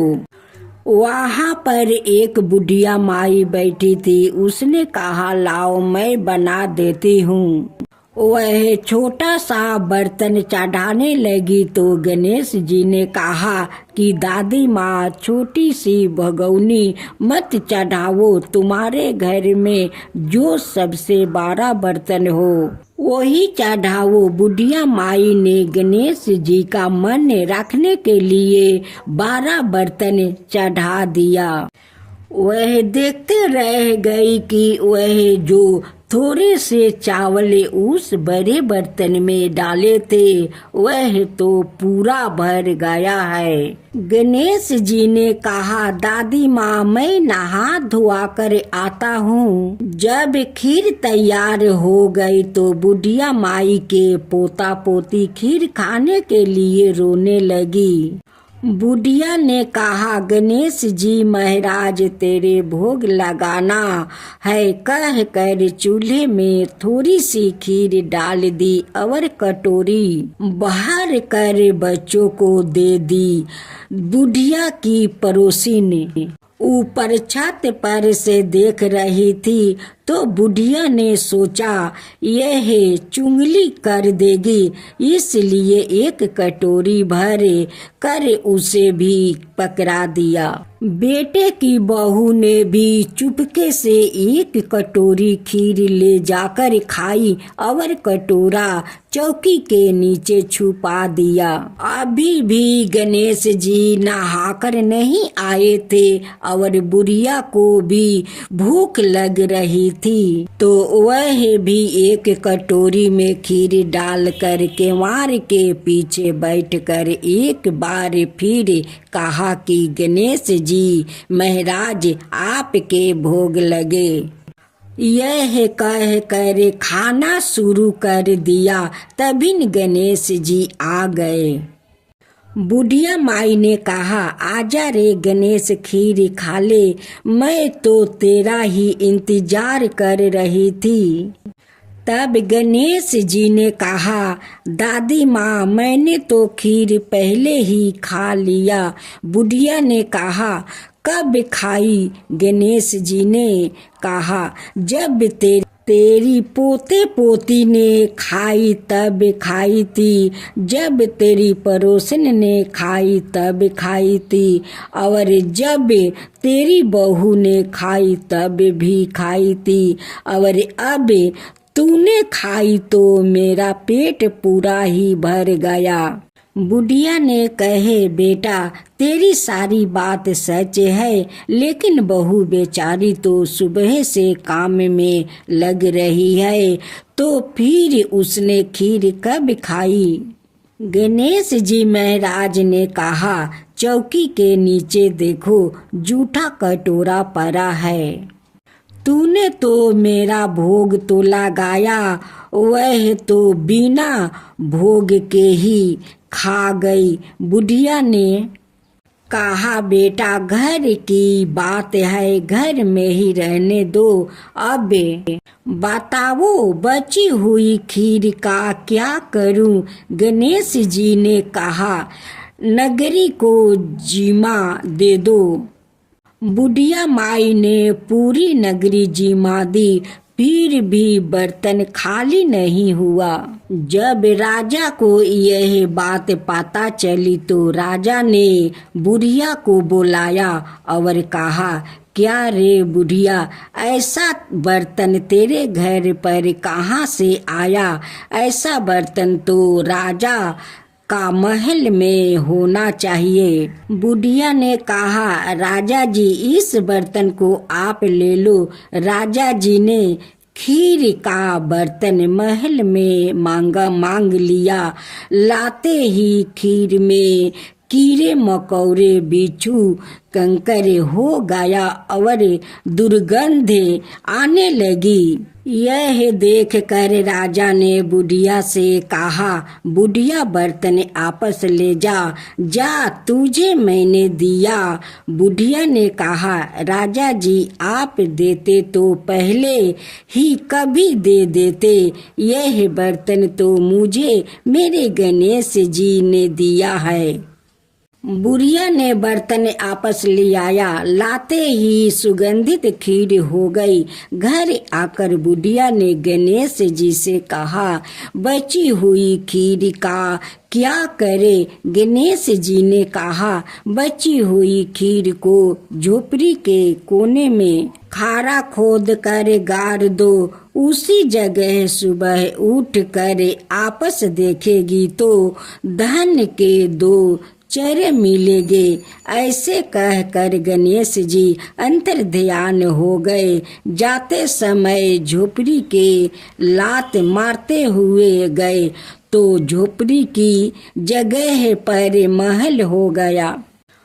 वहाँ पर एक बुढ़िया माई बैठी थी। उसने कहा, लाओ मैं बना देती हूँ। वह छोटा सा बर्तन चढ़ाने लगी तो गणेश जी ने कहा कि दादी माँ, छोटी सी भगौनी मत चढ़ाओ, तुम्हारे घर में जो सबसे बड़ा बर्तन हो वही चढ़ाओ। बुढ़िया माई ने गणेश जी का मन रखने के लिए 12 बर्तन चढ़ा दिया। वह देखते रह गई कि वह जो थोड़े से चावल उस बड़े बर्तन में डाले थे, वह तो पूरा भर गया है। गणेश जी ने कहा, दादी माँ मैं नहा धोआ कर आता हूँ। जब खीर तैयार हो गई तो बुढ़िया माई के पोता पोती खीर खाने के लिए रोने लगी। बुढ़िया ने कहा, गणेश जी महाराज तेरे भोग लगाना है कह कर चूल्हे में थोड़ी सी खीर डाल दी और कटोरी बाहर कर बच्चों को दे दी। बुढ़िया की पड़ोसी ने ऊपर छत पर से देख रही थी तो बुढ़िया ने सोचा यह चुंगली कर देगी, इसलिए एक कटोरी भर कर उसे भी पकड़ा दिया। बेटे की बहू ने भी चुपके से एक कटोरी खीर ले जाकर खाई और कटोरा चौकी के नीचे छुपा दिया। अभी भी गणेश जी नहाकर नहीं आए थे और बुढ़िया को भी भूख लग रही थी, तो वह भी एक कटोरी में खीर डाल कर केवाड़ के पीछे बैठकर एक बार फिर कहा कि गणेश जी महाराज आपके भोग लगे। यह कह कर खाना शुरू कर दिया। तभी गणेश जी आ गए। बुढ़िया माई ने कहा, आजा रे गणेश खीर खा ले, मैं तो तेरा ही इंतजार कर रही थी। तब गणेश जी ने कहा, दादी माँ मैंने तो खीर पहले ही खा लिया। बुढ़िया ने कहा, कब खाई? गणेश जी ने कहा, जब तेरी पोते पोती ने खाई तब खाई थी, जब तेरी पड़ोसन ने खाई तब खाई थी, और जब तेरी बहू ने खाई तब भी खाई थी, और अब तूने खाई तो मेरा पेट पूरा ही भर गया। बुढ़िया ने कहे, बेटा तेरी सारी बात सच है, लेकिन बहू बेचारी तो सुबह से काम में लग रही है, तो फिर उसने खीर कब खाई? गणेश जी महाराज ने कहा, चौकी के नीचे देखो जूठा कटोरा पड़ा है। तूने तो मेरा भोग तो लगाया, वह तो बिना भोग के ही खा गई। बुढ़िया ने कहा, बेटा घर की बात है, घर में ही रहने दो। अब बताओ बची हुई खीर का क्या करूं? गणेश जी ने कहा, नगरी को जिम्मा दे दो। बुढ़िया माई ने पूरी नगरी जिम्मा दी, फिर भी बर्तन खाली नहीं हुआ। जब राजा को यह बात पता चली तो राजा ने बुढ़िया को बुलाया और कहा, क्या रे बुढ़िया, ऐसा बर्तन तेरे घर पर कहाँ से आया? ऐसा बर्तन तो राजा का महल में होना चाहिए। बुढ़िया ने कहा, राजा जी इस बर्तन को आप ले लो। राजा जी ने खीर का बर्तन महल में मांग लिया। लाते ही खीर में कीड़े मकोड़े बिच्छू कंकर हो गया और दुर्गंध आने लगी। यह देख कर राजा ने बुढ़िया से कहा, बुढ़िया बर्तन आपस ले जा, जा तुझे मैंने दिया। बुढ़िया ने कहा, राजा जी आप देते तो पहले ही कभी दे देते, यह बर्तन तो मुझे मेरे गणेश जी ने दिया है। बुढ़िया ने बर्तन आपस ले आया। लाते ही सुगंधित खीर हो गई। घर आकर बुढ़िया ने गणेश जी से कहा, बची हुई खीर का क्या करे? गणेश जी ने कहा, बची हुई खीर को झोपड़ी के कोने में खारा खोद कर गाड़ दो। उसी जगह सुबह उठ कर आपस देखेगी तो धन के 2 चेहरे मिलेंगे। ऐसे कह कर गणेश जी अंतर ध्यान हो गए। जाते समय झोपड़ी के लात मारते हुए गए तो झोपड़ी की जगह पर महल हो गया।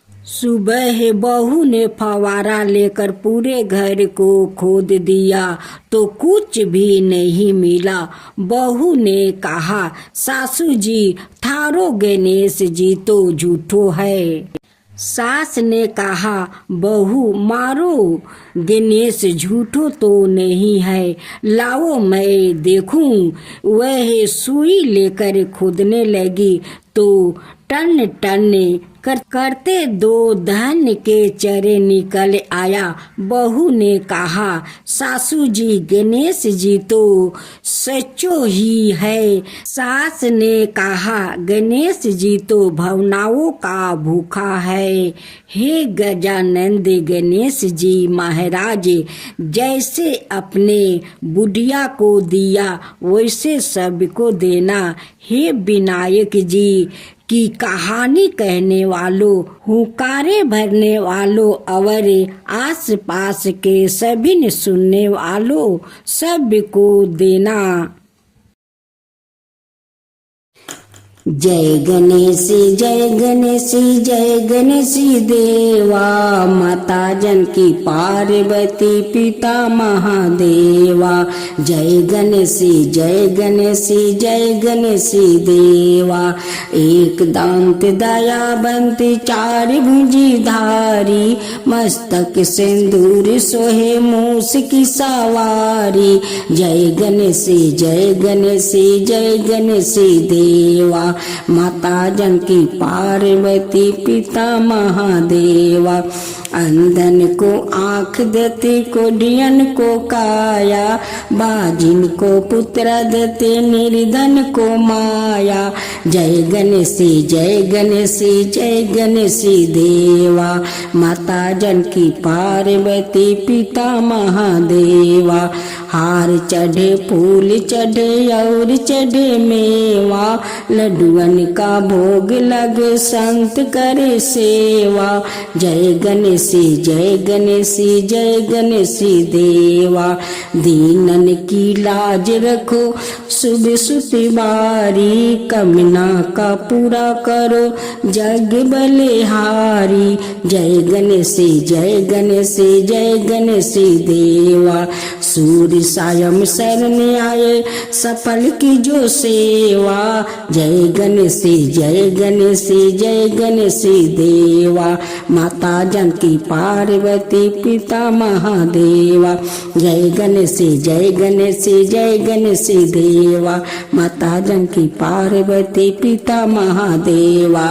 सुबह बहू ने फवारा लेकर पूरे घर को खोद दिया तो कुछ भी नहीं मिला। बहू ने कहा, सासू जी थारो गणेश जी तो झूठो है। सास ने कहा, बहू मारो, गणेश झूठो तो नहीं है, लाओ मैं देखूं। वह सुई लेकर खोदने लगी तो टन टन करते दो धन के चरे निकल आया। बहू ने कहा, सासू जी गणेश जी तो सचो ही है। सास ने कहा, गणेश जी तो भावनाओं का भूखा है। हे गजानंद गणेश जी महाराज, जैसे अपने बुढ़िया को दिया वैसे सबको देना। हे विनायक जी की कहानी कहने वालों, हुंकारे भरने वालों और आस पास के सभी ने सुनने वालों सबको देना। जय गणेश जय गणेश जय गणेश देवा, माता जानकी पार्वती पिता महादेवा। जय गणेश जय गणेश जय गणेश देवा। एक दांत दयावंत चार भुजी धारी, मस्तक सिंदूर सोहे मूस की सवारी। जय गणेश जय गणेश जय गणेश देवा, माता जानकी पार्वती पिता महादेवा। अंधन को आँख देते, कोढ़ियन को काया, बाजिन को पुत्र देते, निर्धन को माया। जय गणेश जय गणेश जय गणेश देवा, माता जानकी पार्वती पिता महादेवा। हार चढ़े फूल चढ़े और चढ़े मेवा, लड्डुअन का भोग लगे संत करे सेवा। जय गणेश जय गणेश जय गणेश देवा, दीनन की लाज रखो सुबह सुतिवारी, कमना का पूरा करो जग बलिहारी। जय गणेश जय गणेश जय गणेश देवा, सूर्य सायं शरण आए सफल की जो सेवा। जय गणेश जय गणेश जय गणेश देवा, माता जानकी पार्वती पिता महादेवा। जय गणेश जय गणेश जय गणेश देवा, माता जानकी पार्वती पिता महादेवा।